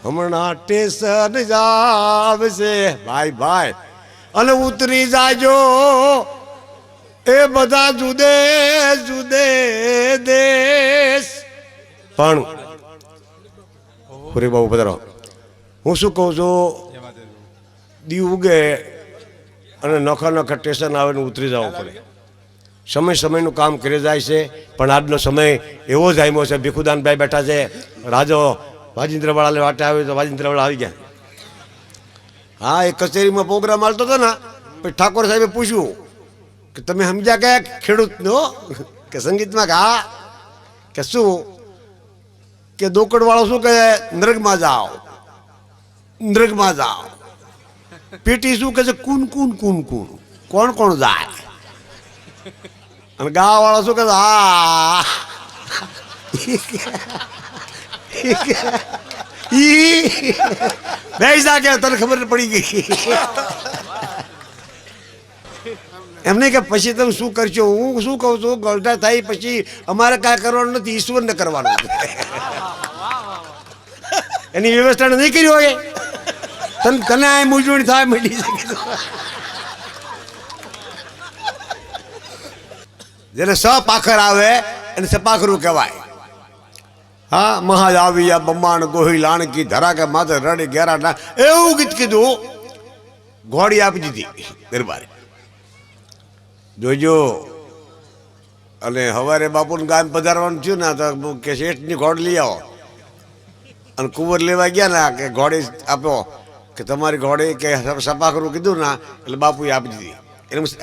હમણાં સ્ટેશન જાવશે ભાઈ ભાઈ, અને ઉતરી જાજો એ બધા જુદે જુદે દેશ. પણ પૂરી બાબુ પધારો. હું શું કહું છું, દી ઉગે અને નોખા નોખા સ્ટેશન આવે ને ઉતરી જવું પડે. સમય સમયનું કામ કરી જાય છે. પણ આજનો સમય એવો જ આવ્યો છે. ભીખુદાનભાઈ બેઠા છે, રાજો વાજિંદ્રવાળાને વાટે આવ્યો તો વાજિંદ્રવાળા આવી ગયા. હા, એ કચેરીમાં પ્રોગ્રામ હાલતો હતો ને, પછી ઠાકોર સાહેબે પૂછ્યું કે તમે સમજ્યા કે ખેડૂતનો કે સંગીતમાં? કે હા. કે શું? કે દોકડવાળો શું કહે? નર્ગમાં જાઓ, નર્ગમાં જાઓ. પેટી શું કહે છે? કુન કુન કુન કુન, કોણ કોણ જાય? અને ગાવા વાળો શું કહે? હા. બેસા કે તને ખબર પડી ગઈ. એમ નહીં કે પછી તમે શું કરશો. હું શું કહું છું, ગલઢા થાય પછી અમારે કાંઈ કરવાનું નથી, ઈશ્વરને કરવાનું. એની વ્યવસ્થા નહીં કરી હોય, તને આ મૂંઝવણ થાય મળી શકે. જેને સપાખર આવે એને સપાખરું કહેવાય. હા, મહાજ આવ્યા બમ્માણ ગોહી લાણકી ધરા કે માથે રડી ઘેરા ના, એવું ગીત કીધું. ઘોડી આપી દીધી દરબારે, જોજો. અને સવારે બાપુને ગામ પધારવાનું થયું ને તો કે શેઠની ઘોડ લઈ આવો. અને કુંવર લેવા ગયા ને કે ઘોડી આપ્યો, કે તમારી ઘોડી કે સપાખરું કીધું ને એટલે બાપુએ આપી દીધી.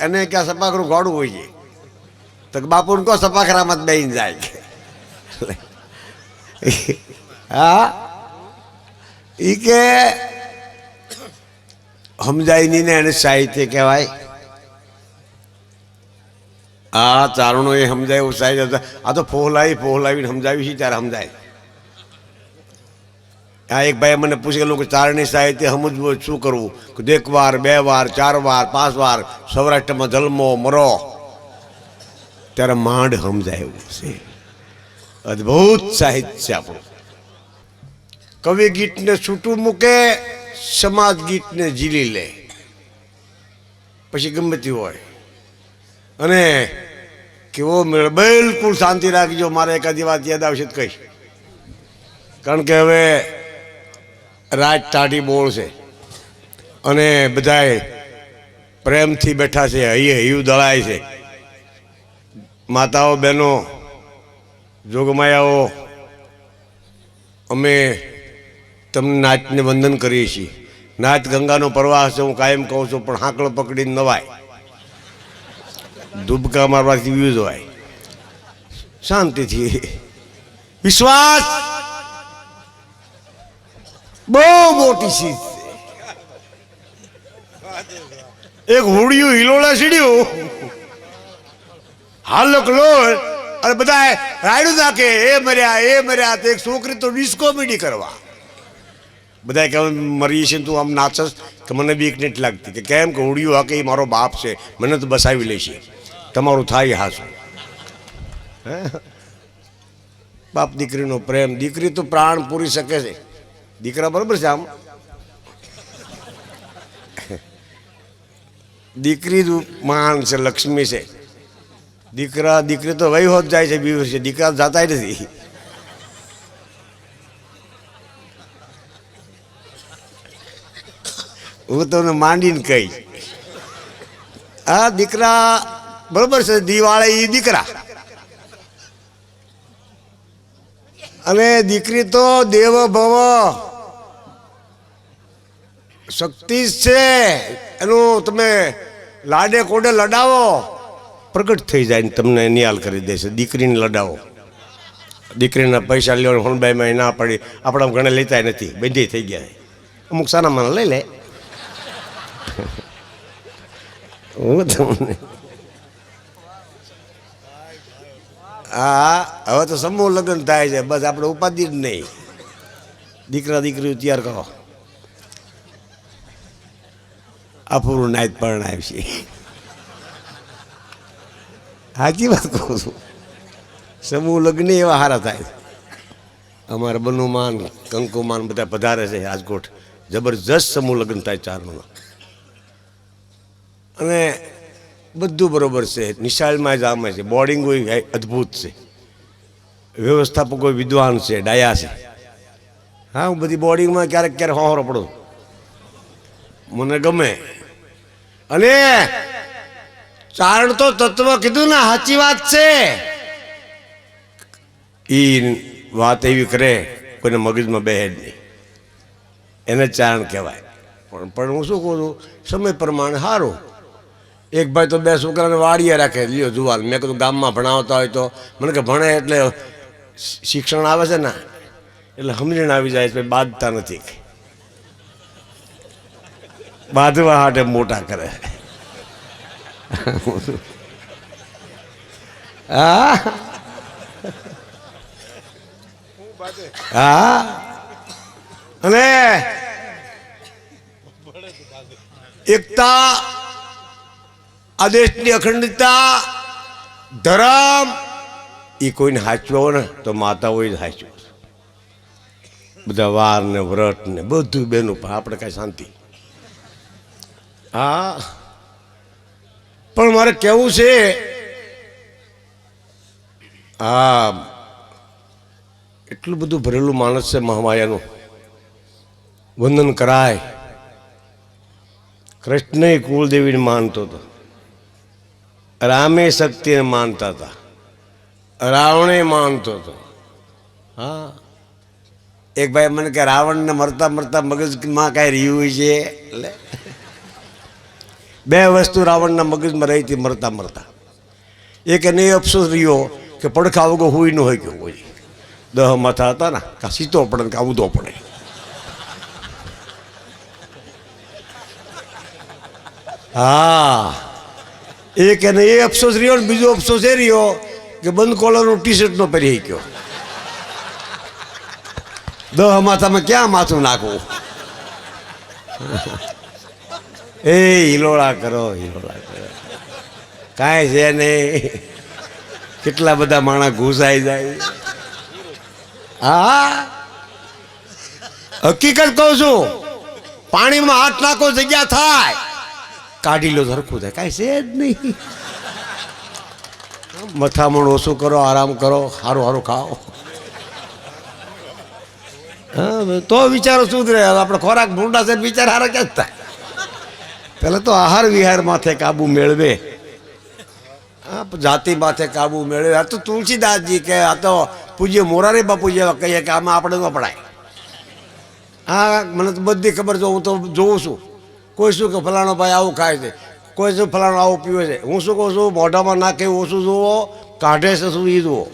એને ક્યાં સપાખરું ઘોડું હોય છે, તો બાપુને કહો સપાખરામાં જ બેહીને જાય. હા, એ કે સમજાય નહીં ને એને સાહિત્ય કહેવાય. આ ચારણો એ સમજાય એવું સાહિત્ય. આ તો ફોહલાવીને સમજાવી છે ત્યારે સમજાય. આ એક ભાઈ મને પૂછેલું કે ચારણી સાહિત્ય સમજવું શું કરવું? એક વાર, 2 વાર, 4 વાર, 5 વાર સૌરાષ્ટ્રમાં જન્મો મરો ત્યારે માંડ સમજાય એવું છે. અદભુત સાહિત્ય છે આપણું. કવિ ગીતને છૂટું મૂકે, સમાજ ગીતને ઝીલી લે, પછી ગમતી હોય. અને કેવો મેળ, બિલકુલ શાંતિ રાખજો. મારે એકાદી વાત યાદ આવશે તો કહીશ. કારણ કે હવે રાત ટાઢી બોળ છે અને બધાય પ્રેમથી બેઠા છે, હૈયું દળાય છે. માતાઓ, બહેનો, જોગમાયાઓ, અમે તમને નાચને વંદન કરીએ છીએ. નાથ ગંગાનો પ્રવાહ છે, હું કાયમ કહું છું, પણ હાંકળો પકડીને નવાય, ધુબકા મારવાથી વ્યૂઝ હોય. શાંતિથી વિશ્વાસ બહુ મોટી ચીજ છે. એક હોડિયું હિલોળા સીડ્યું, હાલક લોલ, અને બધા રાયડું નાખે, એ મર્યા. તો એક છોકરી તો ડિસ્કો મીડી કરવા, બધા કે મરી છે તું આમ નાચસ, કે મને બીક નથી લાગતી. કે કેમ? કે હોડિયું હાકે એ મારો બાપ છે, મને તો બસાવી લેશે, તમારું થાય હાસું. બાપ દીકરીનો પ્રેમ, દીકરી તો પ્રાણ પૂરી શકે છે, દીકરા બરોબર છે. આમ દીકરી મહાન છે, લક્ષ્મી છે. દીકરી તો વહી હોત જાય છે, બીવર છે, દીકરા જાતા નથી. હું તમને માંડીને કહી, આ દીકરા બરોબર છે, દિવાળે એ દીકરા, અને દીકરી તો દેવ ભવ શક્તિ છે. એનું તમે લાડે કોડે લડાવો, પ્રગટ થઈ જાય ને તમને નિહાલ કરી દેશે. દીકરીને લડાવો, દીકરીના પૈસા લેવાનું હોનબાઈમાં ના પડી, આપણા ઘણા લેતા નથી, બંધી થઈ ગયા. અમુક સારા માના લઈ લે. હું તમને હા, હવે તો સમૂહ લગ્ન થાય છે, બસ આપણે ઉપાધિ જ નહીં. દીકરા દીકરીઓ તૈયાર કરો, અપૂરું નાયત પરણાય છે. સાચી વાત કહું છું, સમૂહ લગ્ન એવા સારા થાય. અમારા બનુમાન કંકુમાન બધા પધારે છે રાજકોટ, જબરજસ્ત સમૂહ લગ્ન થાય 4 મહિના, અને બધું બરોબર છે. નિશાળમાં જ આમે છે, બોર્ડિંગ હોય અદ્ભુત છે, વ્યવસ્થાપકો વિદ્વાન છે, ડાયા છે. હા, હું બધી બોર્ડિંગમાં ક્યારેક હોહરો પડું, મને ગમે. અને ચારણ તો તત્વ કીધું ને, સાચી વાત છે. એ વાત એવી કરે કોઈને મગજમાં બેહે જ નહીં, એને ચારણ કહેવાય. પણ હું શું કહું છું, સમય પ્રમાણે સારું. એક ભાઈ તો 2 છોકરાને વાડીએ રાખે, લ્યો જુવાલ. મેં કીધું ગામમાં ભણાવતા હોય તો, મને કે ભણે એટલે શિક્ષણ આવે છે ને, એટલે સમજણ આવી જાય છે, બાંધતા નથી, બાંધવા હાટે મોટા કરે. હા હા, અને એકતા, આ દેશની અખંડિતતા, ધર્મ, એ કોઈને સાચવો ને તો માતાઓએ જ સાચવો. બધા વાર ને વ્રત ને બધું બેનું, પણ આપણે કાંઈ શાંતિ. હા, પણ મારે કેવું છે, હા, એટલું બધું ભરેલું માણસ છે મહામાયાનું, વંદન કરાય. કૃષ્ણ કુળદેવીને માનતો હતો, રામે શક્તિને માનતા હતા, રાવણે માનતો હતો. હા, એક ભાઈ મને કે રાવણને મરતા મરતા મગજમાં કાંઈ રહ્યું છે, એટલે 2 વસ્તુ રાવણના મગજમાં રહી હતી મરતા મરતા. એક એને અફસોસ રહ્યો કે પડખા વગર હુઈ ન હોય કે કોઈ 10 માથા હતા ને, કાં સીતો પડે કાં ઊંધો પડે. હા, એક એને એ અફસોસ રહ્યો ને બીજો અફસોસ એ રહ્યો કે બંધ કોલરનું ટી-શર્ટ નો પહેરી ગયો. 10 માથામાં ક્યાં માથું નાખવું? એ હિલોળા કરો, કાંઈ છે નહીં. કેટલા બધા માણસ ઘૂસાઈ જાય. હા, હકીકત કહું છું, પાણીમાં હાથ નાખો જગ્યા થાય, કાઢી લો સરખું થાય, કાંઈ છે જ નહીં. મથામણ ઓછું કરો, આરામ કરો, સારું સારું ખાઓ. હા, તો વિચારો સુધરે. આપણે ખોરાક ભૂંડા છે, વિચાર સારા ક્યાં જ થાય. પહેલાં તો આહાર વિહાર માથે કાબુ મેળવે, હા, જાતિ માથે કાબુ મેળવે. આ તો તુલસીદાસજી કે, આ તો પૂજ્ય મોરારી બાપુ જેવા કહીએ કે આમાં આપણે ન પડાય. હા મને તો બધી ખબર છે, હું તો જોઉં છું. કોઈ શું કે ફલાણો ભાઈ આવું ખાય છે, કોઈ શું ફલાણો આવું પીવે છે. હું શું કહું છું, મોઢામાં નાખે ઓછું જુઓ, કાઢે છે શું એ જુઓ.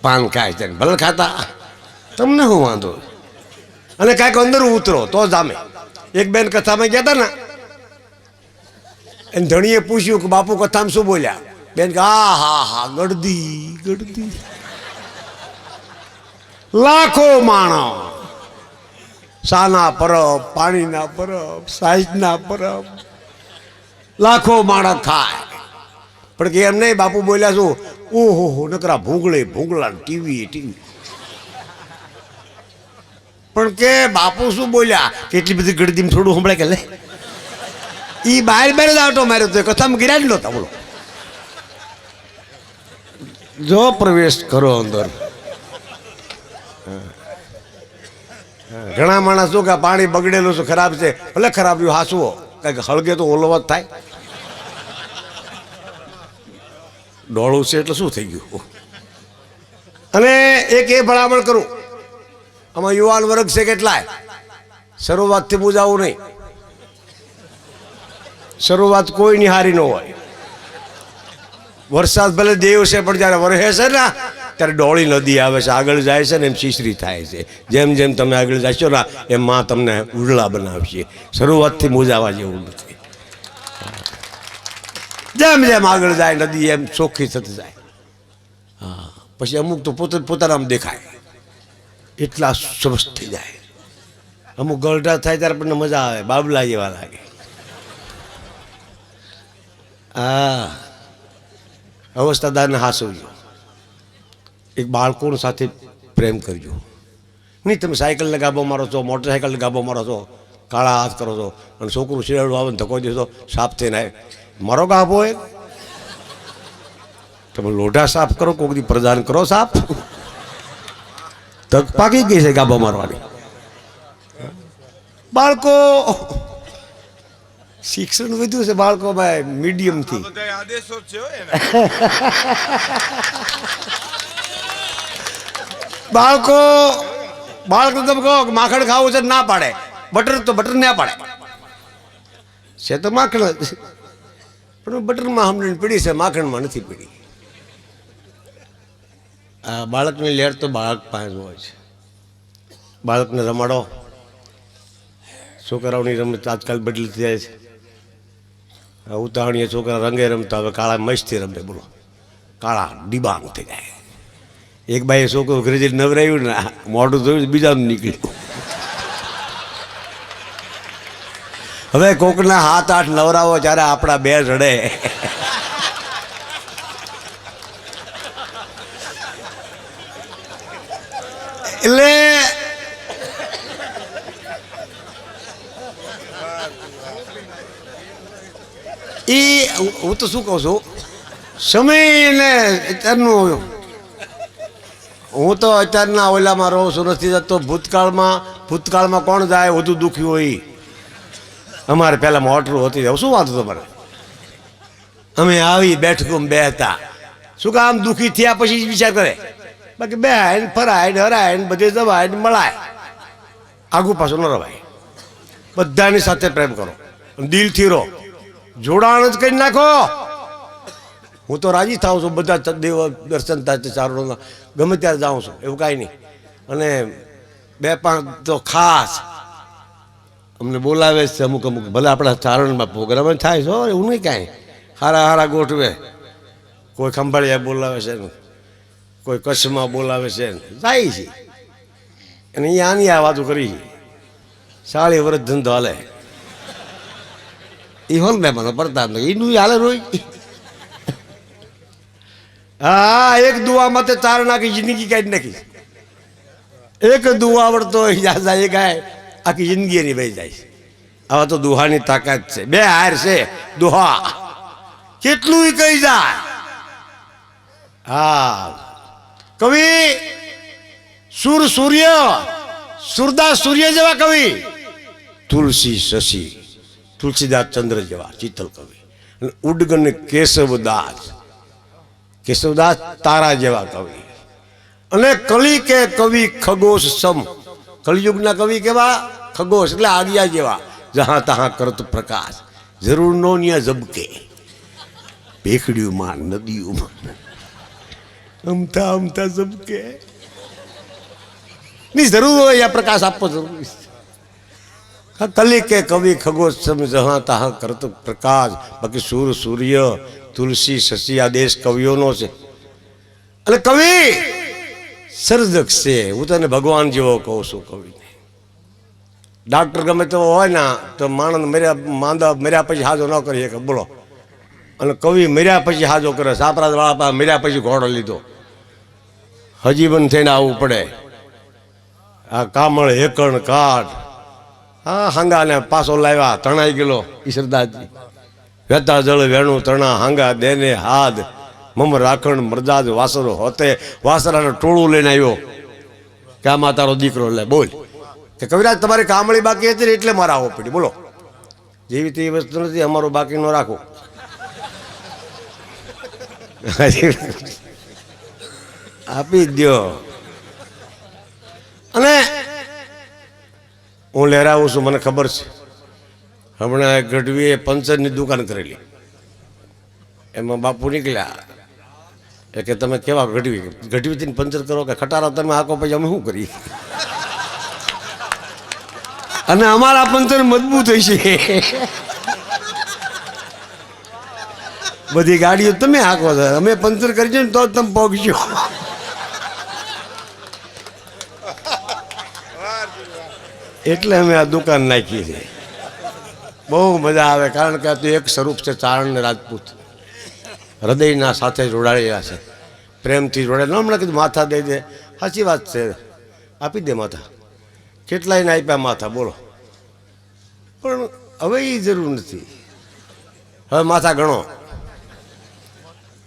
પાન ખાય છે ભલે ખાતા, તમને શું વાંધો. અને કાંઈક અંદર ઉતરો તો જામે. એક બેન કથામાં ગયા હતા ને, એને ધણીએ પૂછ્યું કે બાપુ કથામાં શું બોલ્યા. બેન કે હા હા હા ગળદી ગળદી. લાખો માણસ સાના પરબ, પાણીના પરબ, સાઈજના પરબ, લાખો માણસ ખાય. પણ કે એમ નહીં, બાપુ બોલ્યા શું, ઓહો નકરા ભૂંગળે ભૂંગળા, ટીવી ટીવી. પણ કે બાપુ શું બોલ્યા, કેટલી બધી ગળદીમાં થોડું સંભળાય કે લે. ઈ બહાર બહાર જ આવતો માર્યો તો કથામાં ગિરા જ નહોતા. બોલો, જો પ્રવેશ કરો અંદર. ઘણા માણસ શું કે પાણી બગડેલું છે, ખરાબ છે. ભલે ખરાબ રહ્યું હાસવો, કંઈક હળગે તો ઓલવત થાય. ડોળું છે એટલે શું થઈ ગયું. અને એક એ ભલામણ કરું, આમાં યુવાન વર્ગ છે કેટલાય, શરૂઆતથી મૂજાવું નહીં. શરૂઆત કોઈ નિહારી ન હોય. વરસાદ ભલે દેવ છે, પણ જ્યારે વરસે છે ને ત્યારે ડોળી નદી આવે છે, આગળ જાય છે ને એમ શીશરી થાય છે. જેમ જેમ તમે આગળ જશો ને એમ માં તમને ઉડલા બનાવશે. શરૂઆતથી મૂજાવા જેવું નથી. જેમ જેમ આગળ જાય નદી એમ ચોખ્ખી થતી જાય. હા, પછી અમુક તો પોતાનામાં દેખાય એટલા સરસ થઈ જાય. અમુક ગલઢા થાય ત્યારે આપણને મજા આવે, બાબલા જેવા લાગે. હા, અવસ્થાદારને હાસવજો. એક બાળકો સાથે પ્રેમ કરજો. નહીં તમે સાયકલને ગાભો મારો છો, મોટરસાયકલને ગાભો મારો છો, કાળા હાથ કરો છો, અને છોકરું શિરાડું આવે ને ધક્કો દેશો, સાફ થઈને આવે. મારો ગાભો હોય, તમે લોઢા સાફ કરો, કોઈક દી પ્રદાન કરો સાફ. તક પાકી ગઈ છે ગાભો મારવાની. બાળકો શિક્ષણ વધ્યું છે બાળકોમાં મીડિયમથી. બાળકો તમે કહો માખણ ખાવું છે ના પાડે, બટર તો બટર ના પાડે છે. તો માખણ પણ બટરમાં હમણાં પીડી છે, માખણમાં નથી પીડી. આ બાળકની લેર તો બાળક પાસે હોય છે. બાળકને રમાડો. છોકરાઓની રમત આજકાલ બદલતી જાય છે. ઉતાવળીએ છોકરા રંગે રમતા, હવે કાળા મસ્તી રમે. બોલો, કાળા ડિબાંગ થઈ જાય. એક બાઈએ છોકરું ઘરે જઈને નવરાયું ને મોઢું જોયું, બીજાનું નીકળ્યું. હવે કોકના 7-8 નવરાવો ત્યારે આપણા બે રડે. એટલે હું તો શું કહું છું, સમય ને અત્યારનું. હું તો અત્યારના ઓલામાં રહું છું, નથી જતો ભૂતકાળમાં કોણ જાય વધુ દુઃખી હોય. અમારે પહેલાં મોટરું હતી, શું વાંધો તમારે. અમે આવી બેઠકું બેહતા. શું કામ દુઃખી થયા પછી જ વિચાર કરે. બાકી બેહાય ને ફરાય ને હરાય ને બધે જવાય ને મળાય, આગુ પાછું ન રવાય. બધાની સાથે પ્રેમ કરો, દિલથી રહો, જોડાણ જ કરી નાખો. હું તો રાજી થાઉં છું બધા દેવ દર્શન થાય ચારણોના, ગમે ત્યારે જાઉં છું, એવું કાંઈ નહીં. અને 2-5 તો ખાસ અમને બોલાવે છે અમુક ભલે આપણા ચારણમાં પ્રોગ્રામ થાય છે, એવું નહીં કાંઈ. હારા ગોઠવે. કોઈ ખંભાળિયા બોલાવે છે ને, કોઈ કચ્છમાં બોલાવે છે ને, જાય છે. અને અહીંયા આની આ વાતો કરી 40 વર્ષ ધંધો હાલે. એ હોલ મહેમાનો પડતા નથી, એનું હાલે રોય. હા, એક દુઆમાં તે તાર નાખી જિંદગી કાઢી નાખી. એક દુઆ આવડતો જાય ગાય આખી જિંદગી એની વહી જાય. આવા તો દુહાની તાકાત છે. 2 હાર છે દુહા, કેટલું કહી જાય. હા, કવિ સુરદાસ સૂર્ય જેવા કવિ, તુલસી શશી, તુલસીદાસ ચંદ્ર જેવા ચિત્તલ કવિ, અને ઉડગન કેશવદાસ તારા જેવા કવિ. અને કલી કે કવિ ખગોશ સમ, કલયુગના કવિ કેવા? ખગોશ એટલે આડિયા જેવા, જહાં તહાં કરત પ્રકાશ, જરૂર નો ન્યા ઝબકે, ભેખડીઓમાં નદીઓમાં અમથા અમથા ઝબકે. ની જરૂર હોય આ પ્રકાશ આપવો જરૂરી છે. કલી કે કવિ ખગોશ સમ, જહાં તહાં કરત પ્રકાશ. બાકી સૂર, સૂર્ય, તુલસી, શશી આ દેશ કવિઓનો છે. અને કવિ સર્જક છે. હું તને ભગવાન જેવો કહું છું કવિ. ડાક્ટર ગમે તો હોય ને તો માણસ માંદા મર્યા પછી હાજો ન કરી શકે, બોલો. અને કવિ મર્યા પછી હાજો કરે. સાપરાજ વાળા મર્યા પછી ઘોડો લીધો, હજીવન થઈને આવવું પડે. આ કામળ હેકણ કાઢ, હા હાંગાને પાછો લાવ્યા, તણાઈ ગયેલો ઈશ્વરદાસજી. વેતા જળ વેણું તણા હાંગા દેને હાદ, મમ રાખણ મરદાજ વાસરો હોતે. વાસરાને ટોળું લઈને આવ્યો કે આમાં તારો દીકરો લે. બોલ કે કવિરાજ તમારી કામળી બાકી હતી ને એટલે મારે આવો પડી. બોલો, જેવી તેવી વસ્તુ નથી, અમારું બાકી ન રાખો. આપી જ દો. અને હું લહેરાવું છું, મને ખબર છે. હમણાં ગઢવીએ પંચરની દુકાન કરેલી, એમાં બાપુ નીકળ્યા કે તમે કેવા ગઢવીથી પંચર કરો કે ખટારા તમે હાકો પછી અમે શું કરીએ? અને અમારા પંચર મજબૂત હોય છે, બધી ગાડીઓ તમે હાકો છો, અમે પંચર કરી ને તો જ તમે પહોંચજો. એટલે અમે આ દુકાન નાખી છે. બહુ મજા આવે, કારણ કે આ તો એક સ્વરૂપ છે ચારણ ને રાજપૂત, હૃદયના સાથે જોડાયેલા છે, પ્રેમથી જોડાયેલા. હમણાં કીધું માથા દઈ દે, સાચી વાત છે, આપી દે માથા. કેટલાય ને આપ્યા માથા, બોલો. પણ હવે એ જરૂર નથી. હવે માથા ગણો,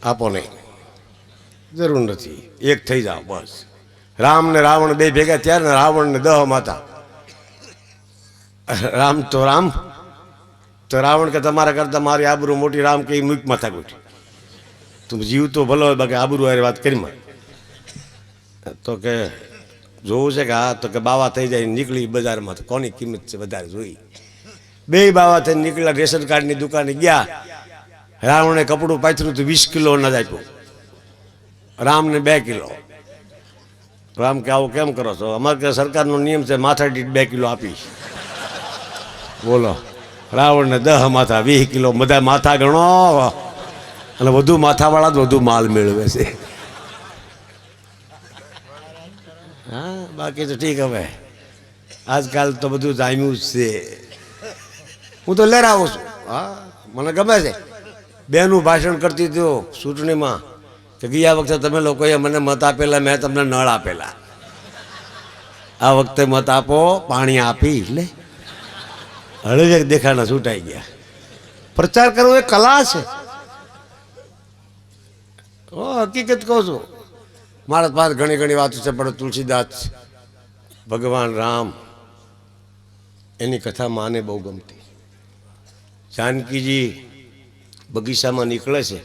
આપો નહીં, જરૂર નથી. એક થઈ જાઓ બસ. રામ ને રાવણ બે ભેગા થયા ને રાવણ ને 10 માથા. રામ તો રાવણ કે તમારા કરતા મારી આબરૂ મોટી. રામ કે મૂક માથા ગોઠી, તું જીવ તો ભલો હોય, બાકી આબરૂ હારે વાત કરી માં. તો કે જોવું છે કે હા, તો કે બાવા થઈ જાય. નીકળી બજારમાં, તો કોની કિંમત છે વધારે જોઈ. બે બાવા થઈને નીકળ્યા, રેશન કાર્ડની દુકાને ગયા. રાવણે કપડું પાથર્યું તો 20 કિલો અનાજ આપ્યું, રામને 2 કિલો. રામ કે આવું કેમ કરો છો? અમારે કે સરકારનો નિયમ છે, માથા દીઠ 2 કિલો આપીશ. બોલો, રાવણને 10 માથા, 20 કિલો. બધા માથા ગણો, અને વધુ માથાવાળા જ વધુ માલ મેળવે છે. હા, બાકી તો ઠીક. હવે આજકાલ તો બધું જામ્યું જ છે. હું તો લહેરાવું છું. હા, મને ગમે છે. બેનું ભાષણ કરતી હતી ચૂંટણીમાં કે ગયા વખતે તમે લોકોએ મને મત આપેલા, મેં તમને નળ આપેલા. આ વખતે મત આપો, પાણી આપી. એટલે હળવે દેખાના છૂટાઈ ગયા. પ્રચાર કરવો એ કલા છે. હકીકત કહું છું, મારા પાસે ઘણી વાતો છે, પણ તુલસીદાસ ભગવાન રામ એની કથા માને બહુ ગમતી. જાનકીજી બગીચામાં નીકળે છે,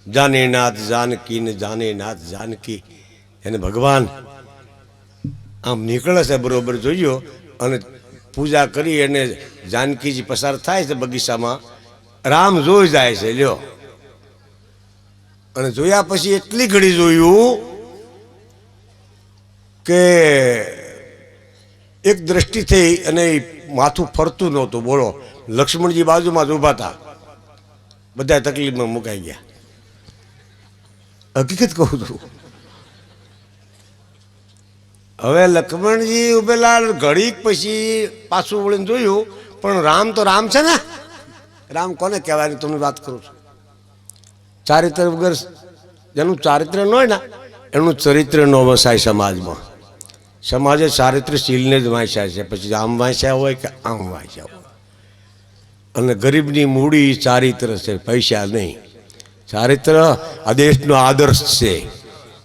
જાને નાથ જાનકી ને જાને નાથ જાનકી. એને ભગવાન આમ નીકળે છે બરોબર, જોયો. અને પૂજા કરી અને જાનકીજી પસાર થાય છે બગીચામાં. રામ જોઈ જાય છે, લ્યો. અને જોયા પછી એટલી ઘડી જોયું કે એક દ્રષ્ટિ થઈ અને માથું ફરતું નહોતું. બોલો, લક્ષ્મણજી બાજુમાં જ ઊભા હતા, બધા તકલીફમાં મુકાઈ ગયા. હકીકત કહું છું. હવે લક્ષ્મણજી ઉભેલા, ઘડીક પછી પાછું વળીને જોયું, પણ રામ તો રામ છે ને. રામ કોને કહેવાય, તમને વાત કરું છું. ચારિત્ર વગર, જેનું ચારિત્ર ન હોય ને એનું ચરિત્ર ન વસાય સમાજમાં. સમાજે ચારિત્રશીલને જ વાંચ્યા છે, પછી આમ વાંચ્યા હોય કે આમ વાંચ્યા હોય. અને ગરીબની મૂડી ચારિત્ર છે, પૈસા નહીં. ચારિત્ર આ દેશનો આદર્શ છે,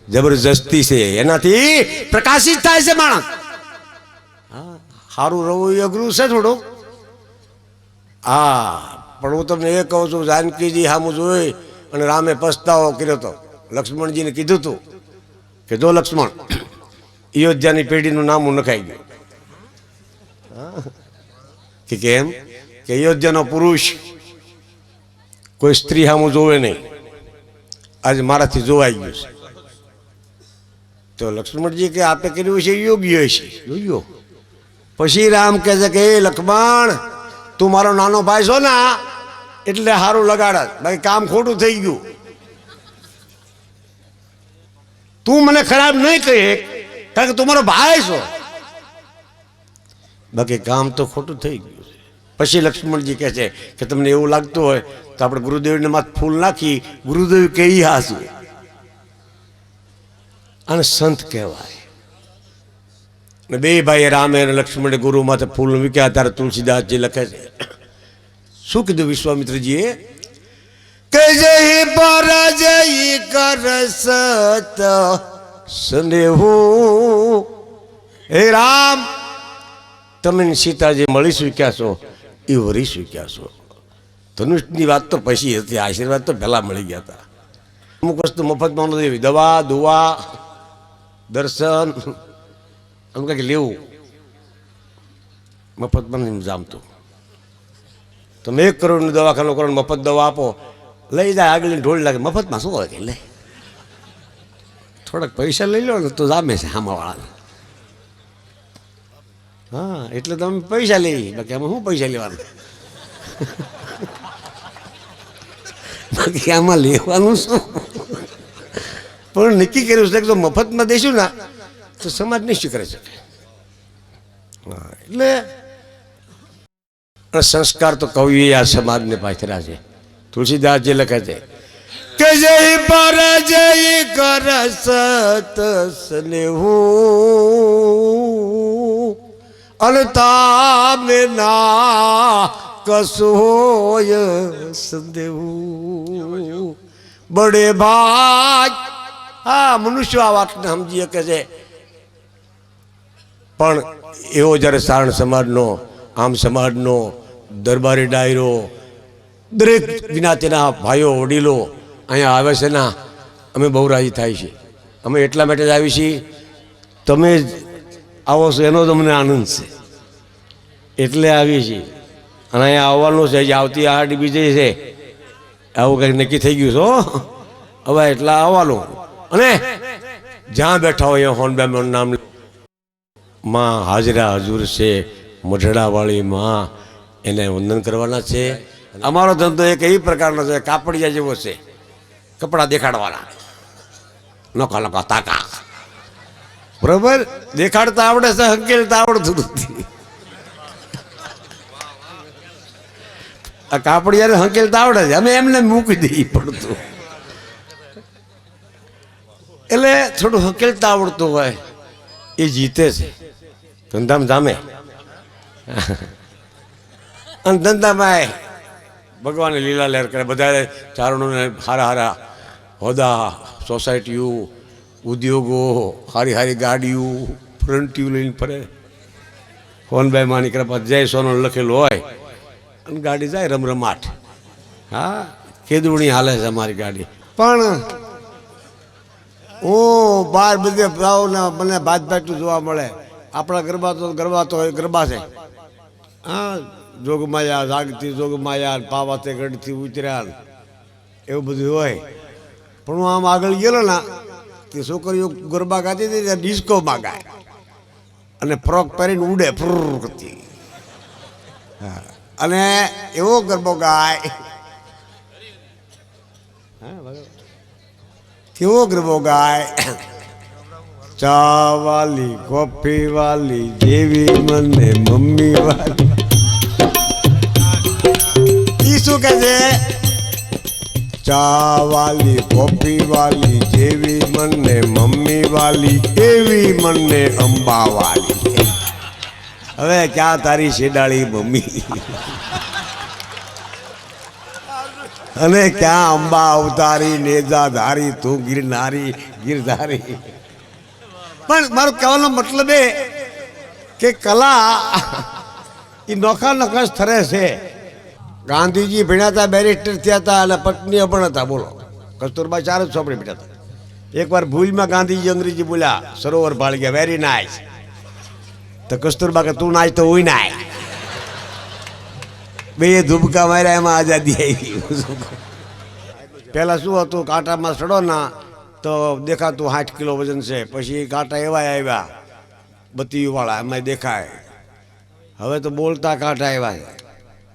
જબરજસ્તી છે, એનાથી પ્રકાશિત થાય છે માણસ. હા, સારું રહવું એ અઘરું છે થોડું. હા, પણ હું તમને એ કહું છું, જાનકીજી સામું જોઈ અને રામે પસ્તાવો કર્યો હતો. લક્ષ્મણજીને કીધું હતું કે જો લક્ષ્મણ, અયોધ્યાની પેઢીનું નામ નખાઈ ગયું. કે કેમ કે અયોધ્યાનો પુરુષ કોઈ સ્ત્રી સામું જોવે નહીં, આજે મારાથી જોવાઈ ગયું છે. તો લક્ષ્મણજી કે આપે કર્યું છે યોગ્ય છે, જોયો. પછી રામ કહે છે કે એ લક્ષ્મણ, તું મારો નાનો ભાઈ છો ને એટલે સારું લગાડ, બાકી કામ ખોટું થઈ ગયું. તું મને ખરાબ નહીં કહે કારણ કે તું મારો ભાઈ છો, બાકી કામ તો ખોટું થઈ ગયું. પછી લક્ષ્મણજી કહે છે કે તમને એવું લાગતું હોય તો આપણે ગુરુદેવને માથે ફૂલ નાખી, ગુરુદેવ કે ઈ હાસું. અને સંત કહેવાય. ને બે ભાઈ રામે અને લક્ષ્મણે ગુરુ માથે ફૂલ મૂક્યા. ત્યારે તુલસીદાસજી લખે છે, શું કીધું વિશ્વામિત્રજીએ કે જય પરાજય કરસત સ્નેહુ. હે રામ, તમે સીતાજી મળી શક્યા છો એ વરી શક્યા છો. ધનુષની વાત તો પછી હતી, આશીર્વાદ તો પહેલા મળી ગયા હતા. અમુક વસ્તુ મફતમાં નથી, દવા દુવા દર્શન આમ કંઈક લેવું મફતમાં નહીં જામતું. તમે 1 કરોડનું દવાખાનું કરો, મફત દવા આપો, લઈ જાય આગળની ઢોળ લાગે. મફતમાં શું હોય કે લે થોડાક પૈસા લઈ લો ને તો જામે છે સામાવાળાને. હા, એટલે તમે પૈસા લઈ, બાકી આમાં શું પૈસા લેવાનું? બાકી આમાં લેવાનું શું? પણ નક્કી કર્યું છે કે જો મફતમાં દઈશું ને તો સમાજ નહીં સ્વીકારી શકે. એટલે સંસ્કાર તો કવિએ આ સમાજને પાથર્યા છે. તુલસીદાસજી લખે છે કે જય પરાજય કરસત સ્નેહુ અનતામે ના કસોય સંદેહુ. બડે ભાગ. હા, મનુષ્ય આ વાતને સમજી શકે છે. પણ એવો જ્યારે સારણ સમાજનો, આમ સમાજનો દરબારી ડાયરો, દરેક જ્ઞાતિના ભાઈઓ વડીલો અહીંયા આવે છે ને, અમે બહુ રાજી થાય છે. અમે એટલા માટે જ આવી છીએ, તમે આવો છો એનો જ અમને આનંદ છે એટલે આવીએ છીએ. અને અહીંયા આવવાનું છે, જે આવતી આહાડી બીજી છે, આવું કંઈક નક્કી થઈ ગયું છે. હવે એટલા આવવાનું. અને જ્યાં બેઠા હોય હોનબાનું નામ માં હાજરા હજુર છે, મઢડાવાળી માં, એને વંદન કરવાના છે. અમારો ધંધો એક એ પ્રકારનો છે, કાપડિયા જેવો છે, કપડાં દેખાડવાના, નોકા નોકા તાકા. બરોબર, દેખાડતા આવડે છે, હંકેલતા આવડતું નથી. આ કાપડિયાને હંકેલતા આવડે છે, અમે એમને મૂકી દઈએ પડતું. એટલે થોડું હંકેલતા આવડતું હોય એ જીતે છે, ધંધામાં જામે. અને ધંધામાં ભગવાને લીલા લહેર કરે. બધા ચારણોને હારા હારા હોદા, સોસાયટીઓ, ઉદ્યોગો, હારી હારી ગાડીઓ, ફ્રન્ટીઓ લઈને ફરે. હોનભાઈ માની કૃપા જય સોનો લખેલું હોય અને ગાડી જાય રમરમાટ. હા, કેદુણી હાલે છે અમારી ગાડી. પણ હું બહાર બધે જાઉં ને મને ભાત ભાતું જોવા મળે. આપણા ગરબા તો ગરબા છે. હા, જોગમાયા જાગતી જોગમાયા, પાવાતે ગઢથી ઉતર્યા, એવું બધું હોય. પણ હું આમ આગળ ગયેલો ને તે છોકરીઓ ગરબા ગાતી હતી ત્યાં ડિસ્કોમાં ગાય અને ફ્રોક પહેરીને ઉડે ફ્રુર કરતી. હા, અને એવો ગરબો ગાય, કેવો ગરબો ગાય, ચા વાલી કોફી વાલી જેવી મને મમ્મી વાલી. ઈ શું કહે છે? ચા વાલી કોફી વાલી જેવી મને મમ્મી વાલી, એવી મને અંબા વાલી. હવે ક્યાં તારી શેડાળી મમ્મી અને ક્યાં અંબા અવતારી નેજા ધારી, તું ગિરનારી ગિરધારી. પણ મારો કહેવાનો મતલબ એ કે કલા એ નોખા નોખા સ્થળે છે. ગાંધીજી ભણ્યા હતા, બેરિસ્ટર થયા હતા, અને પત્ની અભણ હતા. બોલો, કસ્તુરબા 4 જ છોપડી બેઠા હતા. એકવાર ભૂલમાં ગાંધીજી અંગ્રેજી બોલ્યા, સરોવર ભાળી ગયા, વેરી નાઇસ. તો કસ્તુરબા કે તું નાચ તો હું નાય. બે ધુબકા માર્યા, એમાં આઝાદી આવી. પહેલાં શું હતું, કાંટામાં સડો ના તો દેખાતું 60 કિલો વજન છે. પછી કાંટા એવા આવ્યા બત્તીવાળા, એમાં દેખાય. હવે તો બોલતા કાંટા આવ્યા છે,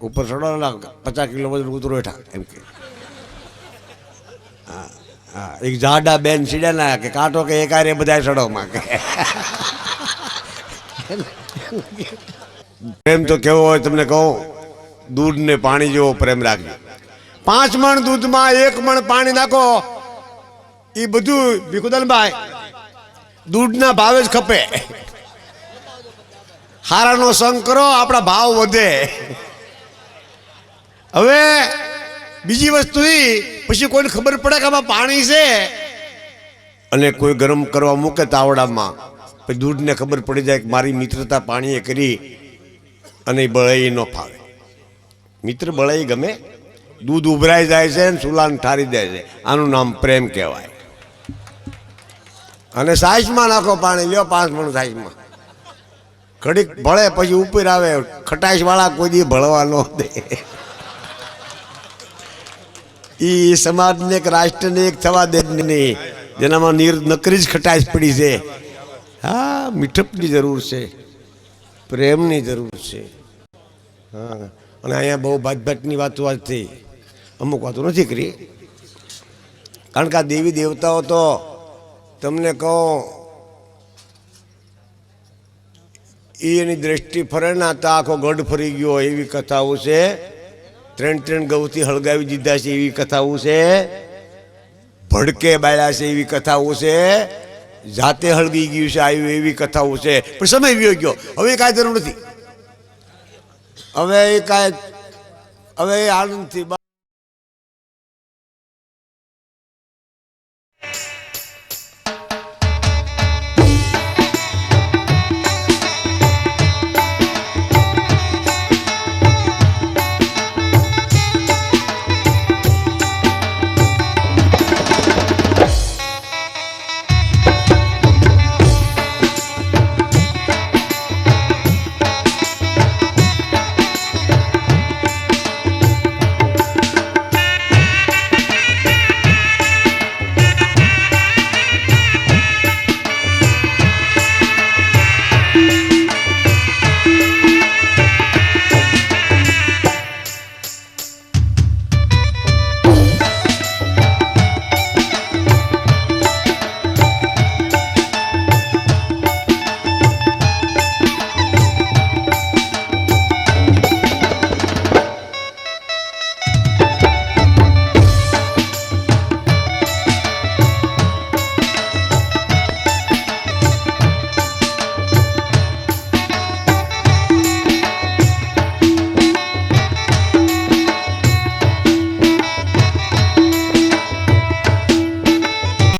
ઉપર સડો ના 50 કિલો વજન ઉતરો હેઠા એમ કે. હા, એક જાડા બેન સીડ્યા ના કે કાંટો કે એકારે બધા સડોમાં કે. પ્રેમ તો કેવો હોય તમને કહું, દૂધ ને પાણી જેવો પ્રેમ રાખજો. 5 મણ દૂધમાં 1 મણ પાણી નાખો, એ બધું ભીખુદાનભાઈ દૂધના ભાવે જ ખપે. હારાનો સંગ કરો, આપણા ભાવ વધે. હવે બીજી વસ્તુ એ, પછી કોઈને ખબર પડે કે આમાં પાણી છે અને કોઈ ગરમ કરવા મૂકે તાવડામાં, પછી દૂધને ખબર પડી જાય કે મારી મિત્રતા પાણીએ કરી અને બળાઈ ન ફાવે. મિત્ર બળાઈ ગમે, દૂધ ઉભરાઈ જાય છે ને સુલાન ઠારી દે છે. આનું નામ પ્રેમ કહેવાય. અને સાઈઝમાં નાખો પાણી, લ્યો 5 મણ સાઈઝમાં, ઘડીક ભળે પછી ઉપર આવે. ખટાઈશ વાળા કોઈ દી ભળવા ન દે. એ સમાજને એક રાષ્ટ્રને એક થવા દે નહીં, જેનામાં નકરી જ ખટાઈશ પડી છે. હા, મીઠપની જરૂર છે, પ્રેમની જરૂર છે. હા, અને અહીંયા બહુ ભાતભાતની વાતો આજ થઈ, અમુક વાતો નથી કરી. કારણ કે આ દેવી દેવતાઓ તો તમને કહો, એની દ્રષ્ટિ ફરે ના તો આખો ગઢ ફરી ગયો એવી કથાઓ છે. 3 ગૌથી હળગાવી દીધા છે એવી કથાઓ છે. ભડકે બાળ્યા છે એવી કથાઓ છે. જાતે હળગી ગયું છે આવ્યું એવી કથાઓ છે. પણ સમય વ્યો ગયો, હવે કાંઈ જરૂર નથી. હવે એ આનંદથી